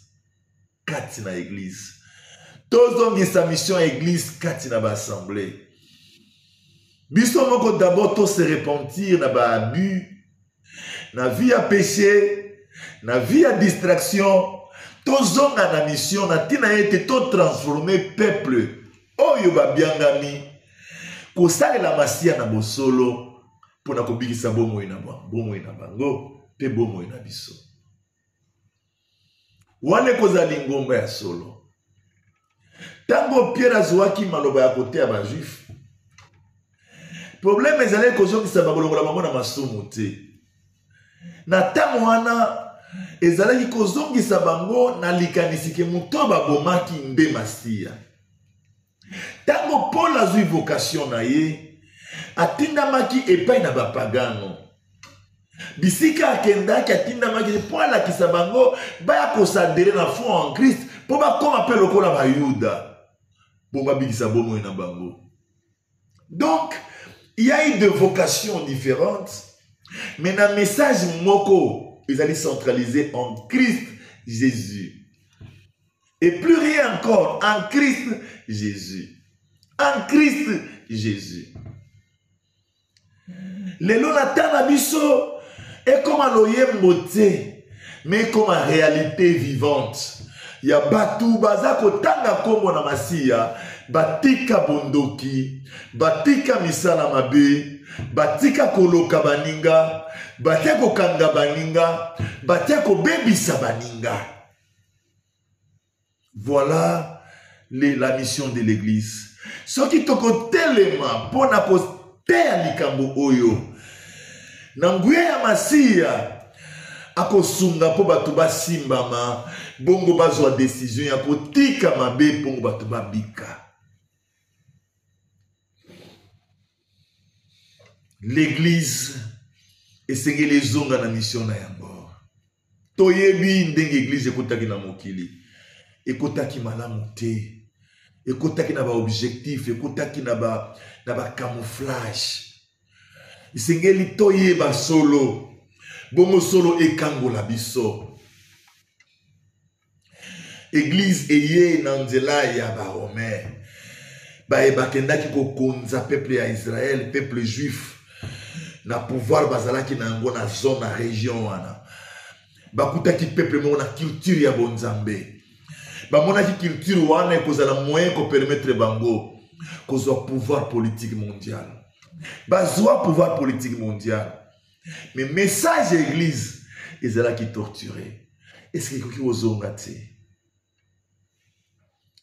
kati na église. Tozongi sa mission ya église kati na ba assemblée. Biso moko d'abord to se repentir na ba abus, na vie ya péché, na vie ya distraction. Tozonga na mission na tina ete to transformer peuple oyo babiangami. Kosale la Masia na bosolo pona kobikisa bomoi na bango pe bomoi na biso. Wane kozali ngomba ya solo. Tango Pierre azwaki maloba ya kote ya bajuif. Problème ezali kozongisa bakolongola bango na masumu te. Na tango wana ezalaki kozongisa bango na likanisi ke muto babomaki nde Masia. Tango Paul azui vocation na ye, atindamaki epai na bapagano. Bisika akendaki atindamaki po alakisa bango baya kosadere na foi en Christ po bakoma pe lokola bayuda po babikisa bomoi na bango. Donc, il y a eu deux vocations différentes, mais le message moko ils allaient centraliser en Christ Jésus. Et plus rien encore, en Christ Jésus. En Christ Jésus. Lelo natana biso est comme un loyemboté, mais comme une réalité vivante. Ya batu bazako tanga kombo na Masia, batika bondoki, batika misala mabe, batika koloka baninga, batia kokanga baninga, batia kobebisa baninga. Voilà la mission de l'église. Ce qui toko telema pona kotea likambo oyo. Nanguye ya masia akosunga po batu basimbama, bongo bazwa décision ya kotika mabe pongo batu babika. L'église esengeli ezonga na mission na yango. Toyebi ndenge église ekotaki na mokili. Ekotaki malamu te. Ekotaki na ba objectif, ekotaki na ba camouflage. Esengeli toyeba solo. Bongo solo ekangola biso. Église eye na nzela ya ba Romain. Ba ebakendaki kokonza peuple ya Israël, peuple juif. Na pouvoir bazalaki na ngo na zone na région wana. Bakutaki peuple mo na culture ya bonzambe. Bamonaki culture wana ekozala moyen ko permettre bango kozwa pouvoir politique mondial. Bazwa pouvoir politique mondial. Mais message à l'église ezalaki torturé. Est-ce que koki ozonga te?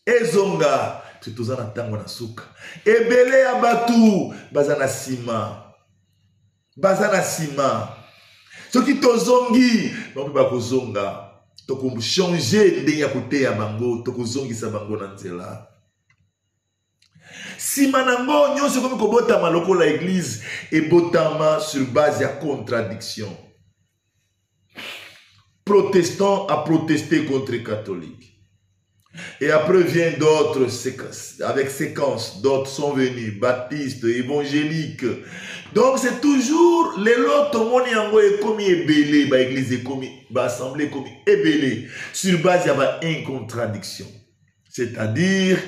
Ezonga tutoza na tango na suka. Ebele ya batu bazana sima. Bazana sima. Soki tozongi bakoki bakozonga. Toko changer ndenge ya koteya bango, toko zongisa bango na nzela. Sima nango nyonso komi kobotama lokola église ebotama sur base ya contradiction. Protestant a protesté contre catholique. Et après vient d'autres avec séquence, d'autres sont venus, baptistes, évangéliques. Donc c'est toujours les lots moni yango est comme ebélé, ba église est comme ba assemblée comme ebélé sur base ya ba incontradictions. C'est-à-dire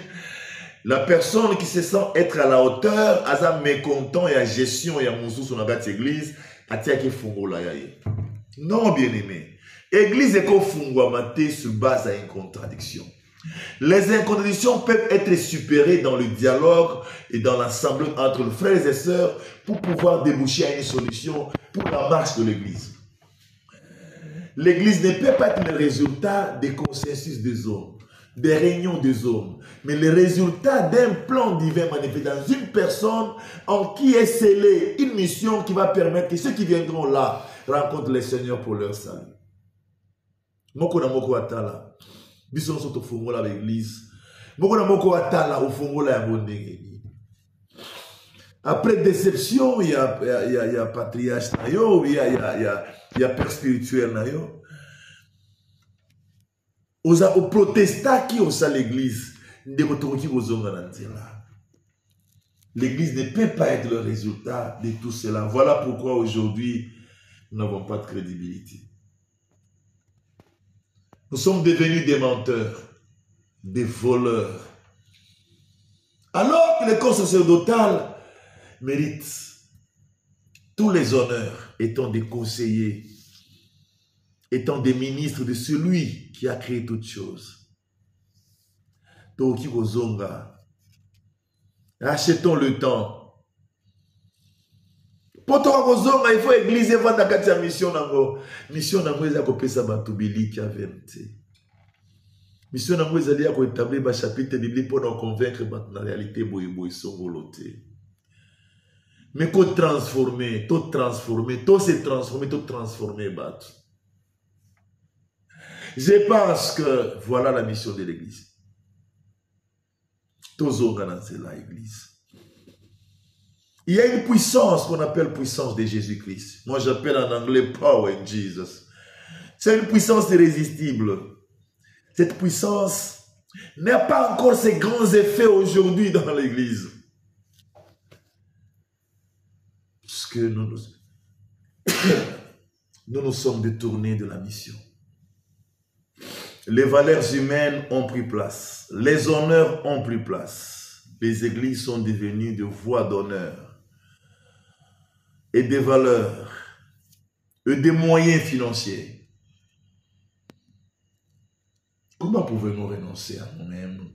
la personne qui se sent être à la hauteur, aza mécontent et à gestion ya mususu na bati église, atia ki fungola ya ye. Non bien-aimé. Église est fungwa maté sur base à une contradiction. Les incontradictions peuvent être supérées dans le dialogue et dans l'assemblée entre les frères et sœurs pour pouvoir déboucher à une solution pour la marche de l'église. L'église ne peut pas être le résultat des consensus des hommes, des réunions des hommes, mais le résultat d'un plan divin manifesté dans une personne en qui est scellée une mission qui va permettre que ceux qui viendront là rencontrent le Seigneur pour leur salut. Moko na moko atala. Bison soto fungola l'église. Moko na moko atala ou fungola ya bondenge. Après déception, il y a patriarche na yo, il y a père spirituel na yo. Au protestant qui osa l'église, l'église ne peut pas être le résultat de tout cela. Voilà pourquoi aujourd'hui, nous n'avons pas de crédibilité. Nous sommes devenus des menteurs, des voleurs. Alors que le corps sacerdotal mérite tous les honneurs, étant des conseillers, étant des ministres de celui qui a créé toutes choses. Toki Kozonga, achetons le temps. Pour Kozonga, il faut église et vendre la mission nango. Mission nango est à kopesa batubili qui a vérité. Mission nango est à établir un chapitre biblique pour nous convaincre de la réalité boy songoloté. Mais qu'on transformer, tout transformer, tout se transformer, tout transformer battre. Je pense que voilà la mission de l'église. Tous organiser l'église. Il y a une puissance qu'on appelle puissance de Jésus-Christ. Moi j'appelle en anglais power in Jesus. C'est une puissance irrésistible. Cette puissance n'a pas encore ses grands effets aujourd'hui dans l'église. Parce que nous nous sommes détournés de la mission. Les valeurs humaines ont pris place. Les honneurs ont pris place. Les églises sont devenues de voies d'honneur et des valeurs et des moyens financiers. Comment pouvons-nous renoncer à nous-mêmes?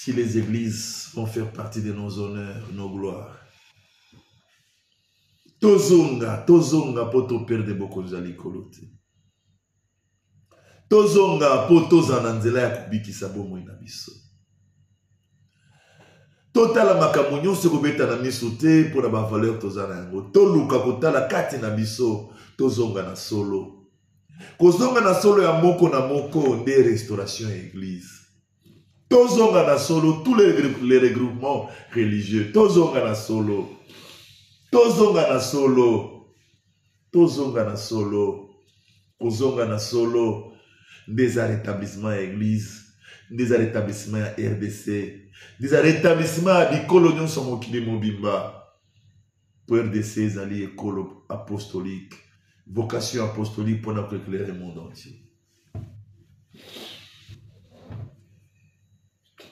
si les églises vont faire partie de nos honneurs, nos gloires. Tozonga poto perde beaucoup de kolote. Tozonga poto zananzela ya kubikisa bomo ina biso. Totala makambo nyonso kobeta na miso te pona ba valeur tozana yango. Toluka kotala kati na biso tozonga na solo. Kozonga na solo ya moko na moko nde restauration église. Tozonga na solo tous les regroupements religieux. Tozonga na solo. Tozonga na solo. Tozonga na solo. Kozonga na solo des rétablissements église, des rétablissements RDC, des rétablissements du colonion sur mokili mobimba. Pour RDC, les écoles apostoliques, vocation apostolique pour éclairer le monde entier.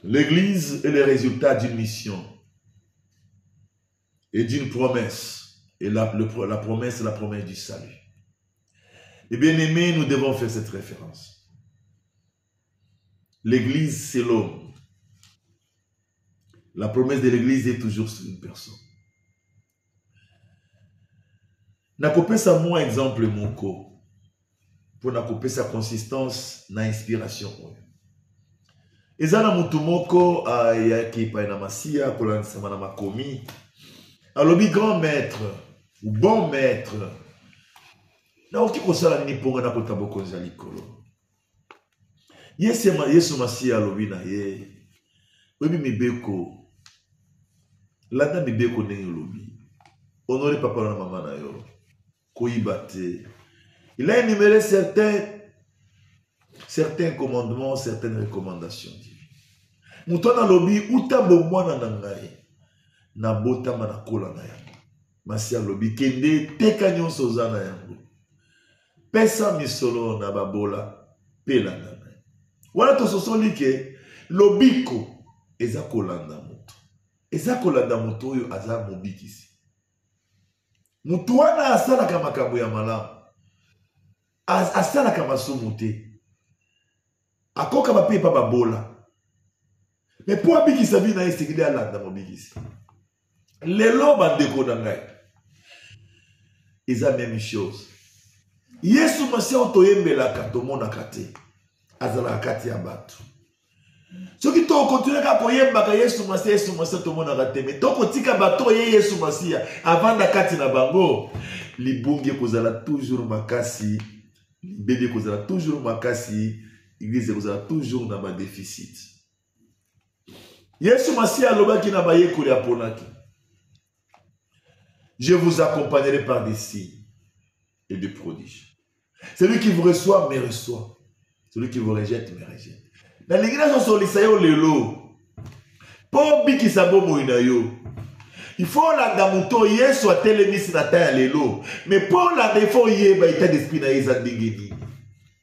L'église est le résultat d'une mission et d'une promesse. Et la promesse est la promesse du salut. Et bien aimés, nous devons faire cette référence. L'église, c'est l'homme. La promesse de l'église est toujours sur une personne. Nakopé sa moi exemple moko pour nakopé sa consistance na inspiration. Ezana mutu moko ayaki pa na masia kolanisa na makomi. Alobi grand maître ou bon maître. Na oki kosala nini ponga na kotaboko za likolo. Yesu masia alobi na ye. Webi mibeko. Landa mibeko ndenge olobi. Honore papa na maman na yo. Koibate. Il a énuméré certains commandements, certaines recommandations divines. Moutona lobi uta bomwana na ngai. Na bota manakola na yango. Masia lobi kende teka nyonso zana yango. Pesa misolo na babola pela na ngai. Wala to sosoli ke lobiko eza kolanda moto. Eza kolanda moto oyo aza mobikisi. Mutu wana asalaka makambo ya malamu. Asalaka masumu te. Akoka bape pa babola. Mais pour abikisa bina esekide alanda mobikisi. Lelo bandeko na ngai. Eza même chose. Yesu masia otoyembelaka tomonaka te. Azalaka kati ya bato. Soki to continue ka koyembaka Yesu masia tomonaka te. Mais to kotika bato ye Yesu masia avanda kati na bango. Libungi kozala toujours makasi. Libede kozala toujours makasi. Église kozala toujours na ba déficit. Yesu masia alobaki na bayekoli aponaki. Je vous accompagnerai par des signes et des prodiges. Celui qui vous reçoit, me reçoit. Celui qui vous rejette, me rejette. Dans l'église, on sollicite lelo. Pour bikisa bomo ina yo. Il faut la damuto yesu atelemisi na ta lelo. Mais pour la il faut yeba état d'esprit na yeza dingeni.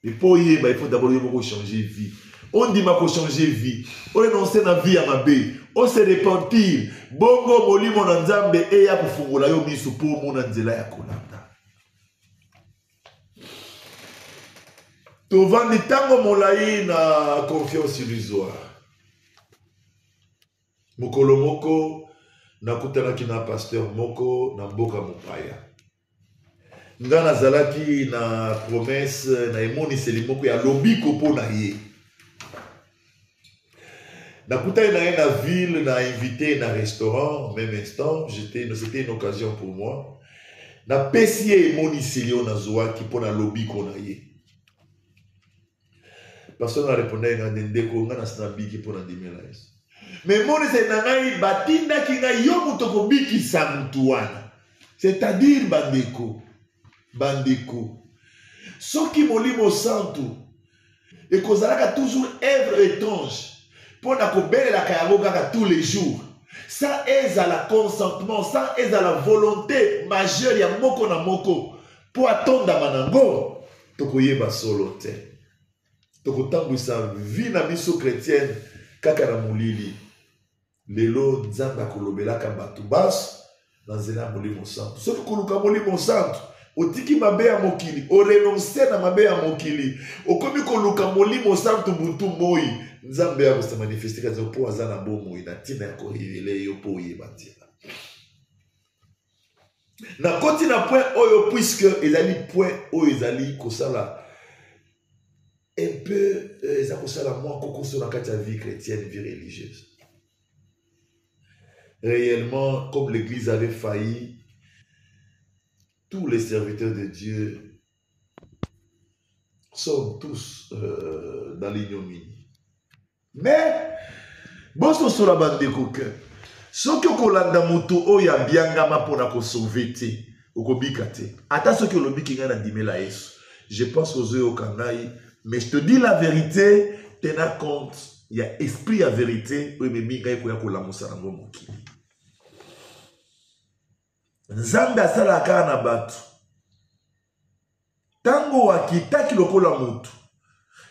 Mais pour yeba il faut d'abord changer vie. On dit ma changer vie. On renoncer na vie à ma bé. On se repentir. Bongo molimo na nzambe e ya kufungula yo misu po mona nzela ya kolanda. Tovandi tango molai na confiance illusoire. Mokolo moko nakutanaki na pasteur moko na mboka mopaya. Nga nazalaki na promesse na emoniseli moko ya lobiko po na ye. Nakutani na ye na ville, na invité na restaurant, en même instant, c'était une occasion pour moi. Na pesi ye emoniseli na zoaki po na lobiko na ye. Personne n'a répondu à ndeko nga na snabiki po na dimela yesu. Mais mon c'est nangai batinda kinga yo mutoko biki sa mutuana. C'est-à-dire bandeko. Soki molimo santu et kozalaka toujours œuvre étrange pour na kobelela kayango kaka tous les jours. Ça est à la consentement, ça est à la volonté majeure ya moko na moko pour attendre manango tokoyeba solo te. Tokotangwisa vie na biso chrétienne kaka na mulili. Lelo nzamba kolobelaka bato baso na nzela molimo santo. Soki koluka molimo santo otiki mabe ya mokili, orenonce na mabe ya mokili, okomi koluka molimo santu butu moi, nzambe ya se manifester kaza po aza na bomoi na tina ya korivele yo po oyeba ntina. Na koti na point oyo puisque ezali point oyo ezali kosala un peu eza kosala moi kokoso na kati ya vie chrétienne, vie religieuse. Réellement, comme l'église avait failli, tous les serviteurs de Dieu sont tous dans l'ignominie. Mais, bon, ce sont la bande de coquins. Ce que kolanda moto oya biangama pona ko sauver te, okobika te. Ata ce que lobi kinga na dimela Yesu. Je pense aux yeux au kanai, mais je te dis la vérité, tena compte, il y a esprit à vérité, oui mais minga ikoya ko lamusa na moki. Nzambe asala kaka na batu. Tango akitaki lokola mutu.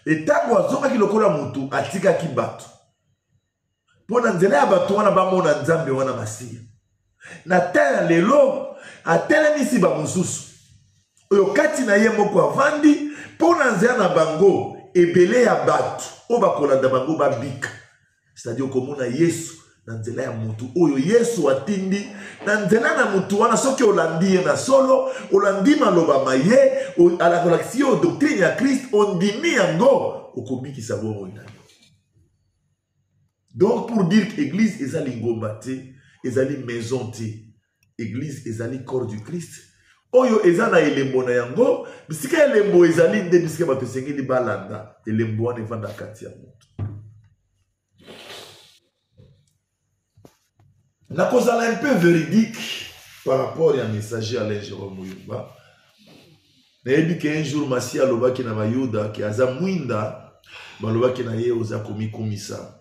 Et tango azongaki lokola mutu, atikaki batu. Pona nzela ya batu wana bamona nzambe wana masiya. Na tena lelo, atelemisi ba mususu. Oyo kati na ye moko avandi, pona nzela na bango, ebele ya batu. O bakolanda bango babika. C'est-à-dire komona Yesu. Na nzela ya mutu oyo Yesu atindi na nzela na mutu wana soki olandi ye na solo olandi maloba maye alakolakisi o doctrine ya Christ ondimi yango okobikisa bongo na yo. Donc pour dire que église ezali ngomba te, ezali maison te, église ezali corps du Christ oyo ezana elembo na yango bisika elembo ezali nde bisika bato esengeli balanda elembo wana evanda kati ya mutu. Na kozala un peu véridique par rapport à messager Alain Jérôme Muyumba. Nayebi ke un jour masi alobaki na bayuda ki aza mwinda balobaki na ye oza komikumisa.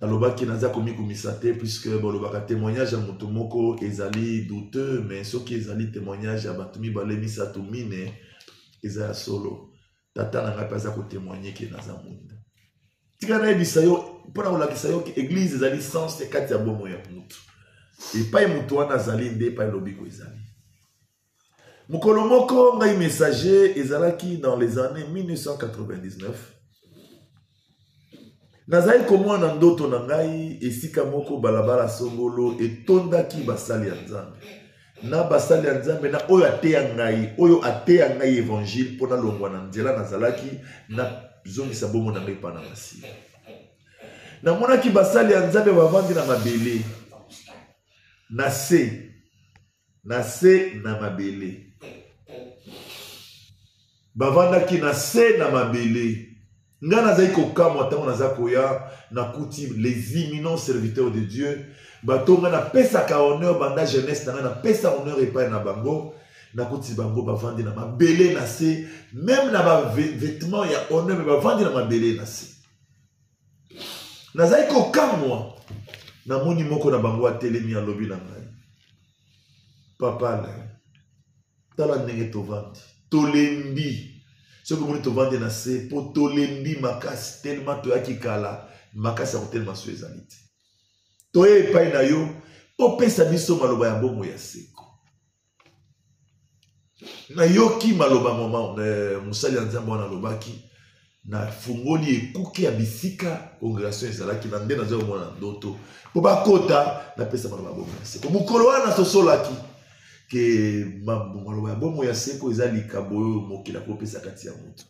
Alobaki naza komikumisa te puisque balobaka témoignage ya moto moko ezali douteux mais soki ezali témoignage ya bato mibale misato mine eza ya solo. Tata na ngai aza ko témoigner ke naza mwinda. Tika na ebisa yo pona olakisa yo ki église ezali sens te kati ya bomo ya mutu. Epai mutu wana azali nde epai lobiko ezali. Mokolo moko ngai messager ezalaki dans les années 1999. Nazali komona ndoto na ngai esika moko balabala songolo etondaki basali ya Nzambe. Na basali ya Nzambe na oyo ateya ngai évangile pona longwa na nzela nazalaki na zongisa bomo na ngai pana masi. Na monaki basali ya Nzambe bavandi na mabele. Na se na mabele. Bavandaki na se na mabele. Nga nazali kokamwa tango naza koya na kuti les imminents serviteurs de Dieu. Batonga na pesa ka honneur banda jeunesse na pesa honneur epai na bango. Na kuti bango bavandi na mabele na se. Même na ba vêtements ya honneur mais bavandi na mabele na se. Nazali kokamwa na moni moko na bango atelemi alobi na ngai. Papa la tala ndenge tovandi. Tolembi. Ce que vous tovandi na se po tolembi makasi tellement toyaki kala makasi ya tellement suezalite. Toye epai na yo opesa biso maloba ya bomo ya seko. Na yoki maloba moma musali ya Nzambe wana lobaki na fungoli ekuke ya bisika congregation ezalaki na nde nazo mona ndoto po bakota na pesa maloba ya bomo ya seko. Mukolo wana sosolaki ke maloba ya bomo ya seko ezali kaboyo mokila kopesa kati ya mutu.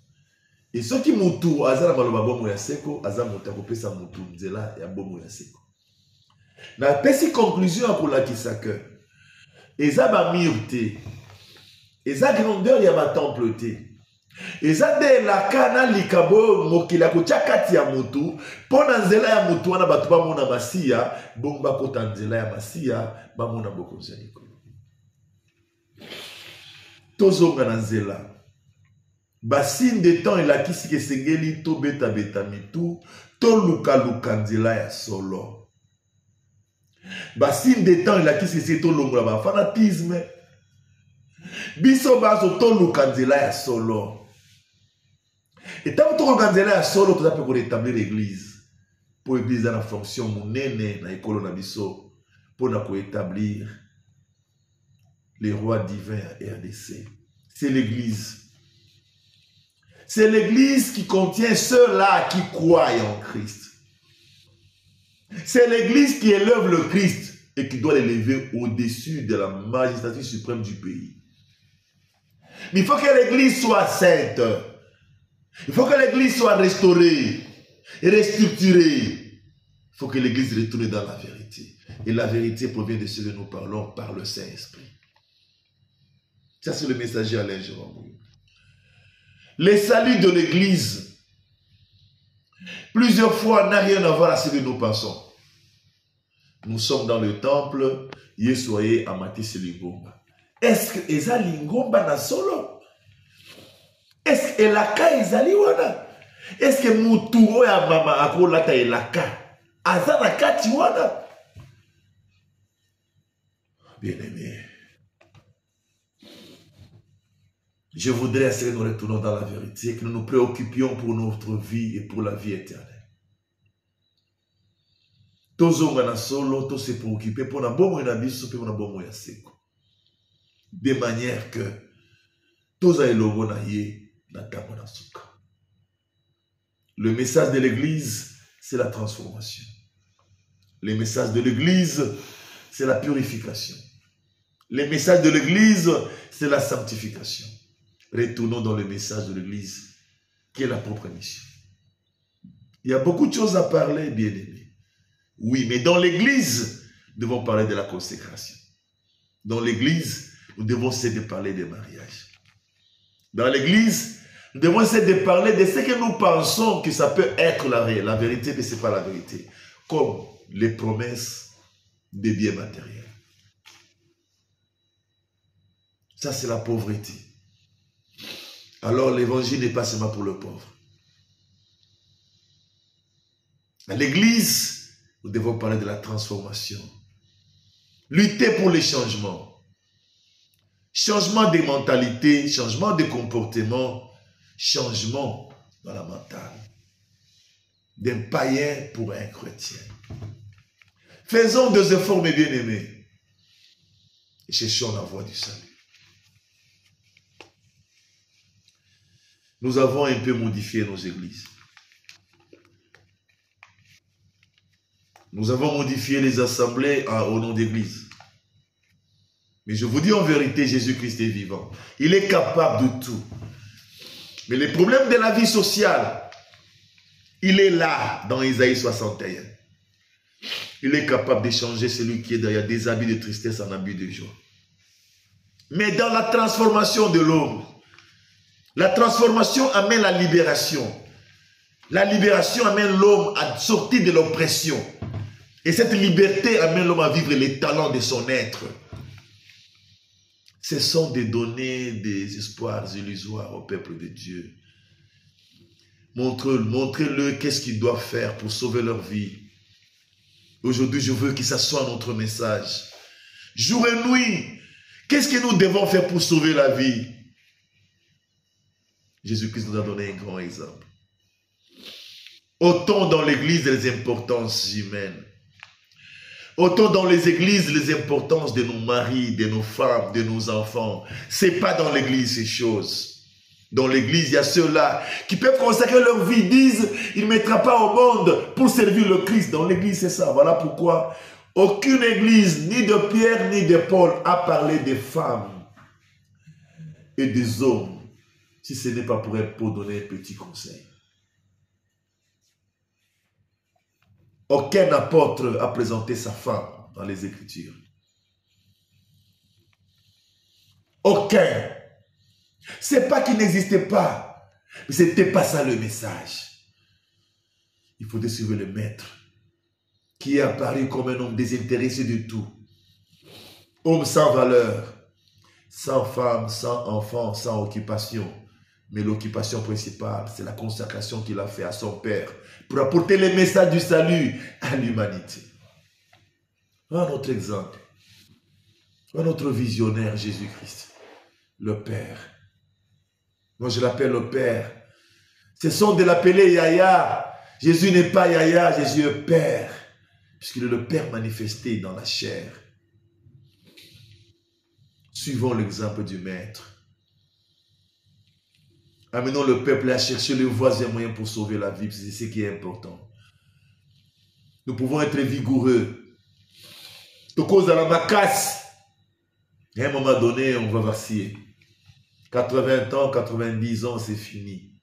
Et soki mutu azala maloba bomo ya seko aza mutu kopesa mutu nzela ya bomo ya seko. Na pesi conclusion akolakisa ke eza ba mur te. Eza grandeur ya ba temple te. Eza de la kana likabo mokila kotia kati ya mutu pona nzela ya mutu wana batu bamona masiya bomba kota nzela ya masiya bamona bokonzi ya likolo. Tozonga na nzela. Basine de temps elakisi ke sengeli to beta beta mitu to luka luka nzela ya solo. Basine de temps elakisi ke to longola ba fanatisme. Biso baso to luka nzela ya solo. Et tant que tu luka nzela ya solo tu peux rétablir l'église. Pour l'église na fonction monene na ekolo na biso pour na ko établir les rois divins à RDC. C'est l'Église. C'est l'Église qui contient ceux-là qui croient en Christ. C'est l'Église qui élève le Christ et qui doit l'élever au-dessus de la magistrature suprême du pays. Mais il faut que l'Église soit sainte. Il faut que l'Église soit restaurée et restructurée. Il faut que l'Église retourne dans la vérité. Et la vérité provient de ce que nous parlons par le Saint-Esprit. Ça, c'est le messager Alain Jérôme. Les saluts de l'Église, plusieurs fois, n'a rien à voir à ce que nous pensons. Nous sommes dans le temple, Yesoye Amatisi Lingomba. Est-ce que Eza Lingomba na solo? Est-ce que Elaka Ezali wana? Est-ce que Muturo ya mama akolata Elaka? Aza na kati wana? Bien-aimé, je voudrais que nous retournons dans la vérité, que nous nous préoccupions pour notre vie et pour la vie éternelle. Tozonga na solo, to se préoccuper pour na bomo na biso pe na bomo ya seko. De manière que toza elongo na ye na tango na suka. Le message de l'Église, c'est la transformation. Le message de l'Église, c'est la purification. Le message de l'Église, c'est la sanctification. Retournons dans le message de l'Église, qui est la propre mission. Il y a beaucoup de choses à parler, bien-aimés. Oui, mais dans l'Église, nous devons parler de la consécration. Dans l'Église, nous devons essayer de parler des mariages. Dans l'Église, nous devons essayer de parler de ce que nous pensons que ça peut être la vérité, mais ce n'est pas la vérité. Comme les promesses des biens matériels. Ça, c'est la pauvreté. Alors, l'évangile n'est pas seulement pour le pauvre. À l'Église, nous devons parler de la transformation. Lutter pour les changements. Changement des mentalités, changement de comportement, changement dans la mentale. D'un païen pour un chrétien. Faisons des efforts, mes bien-aimés. Et cherchons la voie du salut. Nous avons un peu modifié nos églises. Nous avons modifié les assemblées au nom d'église. Mais je vous dis en vérité, Jésus-Christ est vivant. Il est capable de tout. Mais le problème de la vie sociale, il est là dans Isaïe 61. Il est capable d'échanger celui qui est derrière des habits de tristesse en habits de joie. Mais dans la transformation de l'homme, la transformation amène la libération. La libération amène l'homme à sortir de l'oppression. Et cette liberté amène l'homme à vivre les talents de son être. Ce sont des données, des espoirs illusoires au peuple de Dieu. Montrez-le qu'est-ce qu'ils doivent faire pour sauver leur vie. Aujourd'hui, je veux que ça soit notre message. Jour et nuit, qu'est-ce que nous devons faire pour sauver la vie? Jésus-Christ nous a donné un grand exemple. Autant dans l'église les importances humaines. Autant dans les églises les importances de nos maris, de nos femmes, de nos enfants. Ce n'est pas dans l'église ces choses. Dans l'église, il y a ceux-là qui peuvent consacrer leur vie, disent, il ne mettra pas au monde pour servir le Christ. Dans l'église, c'est ça. Voilà pourquoi aucune église, ni de Pierre, ni de Paul, a parlé des femmes et des hommes, si ce n'est pas pour donner un petit conseil. Aucun apôtre a présenté sa femme dans les Écritures. Aucun. C'est pas qu'il n'existait pas, mais c'était pas ça le message. Il faut suivre le maître, qui est apparu comme un homme désintéressé de tout. Homme sans valeur, sans femme, sans enfant, sans occupation. Mais l'occupation principale, c'est la consacration qu'il a fait à son Père pour apporter les messages du salut à l'humanité. Un autre exemple, un autre visionnaire, Jésus-Christ, le Père. Moi, je l'appelle le Père. Ce sont de l'appeler Yahya. Jésus n'est pas Yahya, Jésus est Père, puisqu'il est le Père manifesté dans la chair. Suivons l'exemple du Maître. Amenons le peuple à chercher les voies et moyens pour sauver la vie. C'est ce qui est important. Nous pouvons être vigoureux. Tout cause à la macasse. À un moment donné, on va vaciller. 80 ans, 90 ans, c'est fini.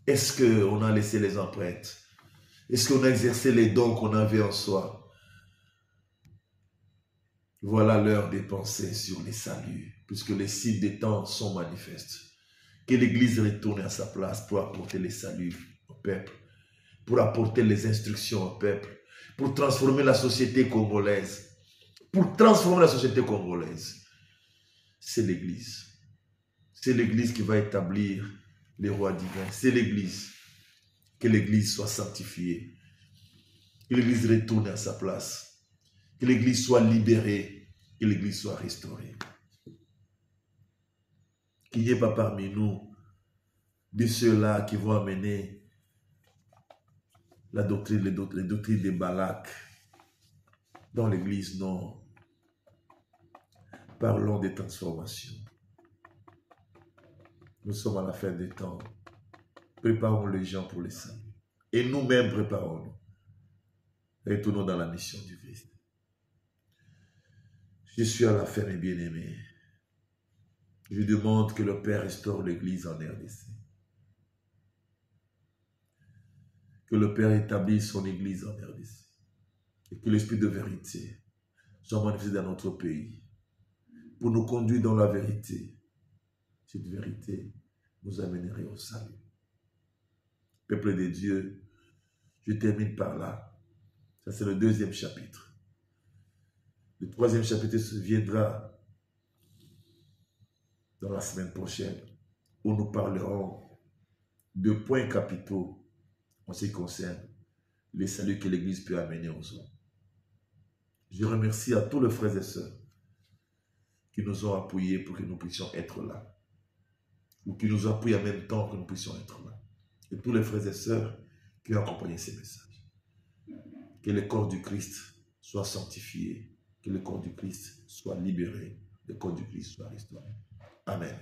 Est-ce qu'on a laissé les empreintes? Est-ce qu'on a exercé les dons qu'on avait en soi? Voilà l'heure des pensées sur les saluts, puisque les signes des temps sont manifestes. Que l'Église retourne à sa place pour apporter les saluts au peuple, pour apporter les instructions au peuple, pour transformer la société congolaise. Pour transformer la société congolaise, c'est l'Église. C'est l'Église qui va établir les rois divins. C'est l'Église. Que l'Église soit sanctifiée. Que l'Église retourne à sa place. Que l'Église soit libérée. Que l'Église soit restaurée. Qu'il n'y ait pas parmi nous de ceux-là qui vont amener la doctrine, les doctrines des Balak dans l'Église. Non. Parlons des transformations. Nous sommes à la fin des temps. Préparons les gens pour les saints. Et nous-mêmes préparons-nous. Retournons dans la mission du Christ. Je suis à la fin, mes bien-aimés. Je demande que le Père restaure l'Église en RDC. Que le Père établisse son Église en RDC. Et que l'Esprit de vérité soit manifesté dans notre pays. Pour nous conduire dans la vérité. Cette vérité nous amènerait au salut. Peuple de Dieu, je termine par là. Ça, c'est le 2e chapitre. Le 3e chapitre se viendra dans la semaine prochaine, où nous parlerons de points capitaux en ce qui concerne les saluts que l'Église peut amener aux hommes. Je remercie à tous les frères et sœurs qui nous ont appuyés pour que nous puissions être là, ou qui nous appuient en même temps que nous puissions être là. Et tous les frères et sœurs qui ont accompagné ces messages. Que le corps du Christ soit sanctifié, que le corps du Christ soit libéré, le corps du Christ soit restauré. Amen.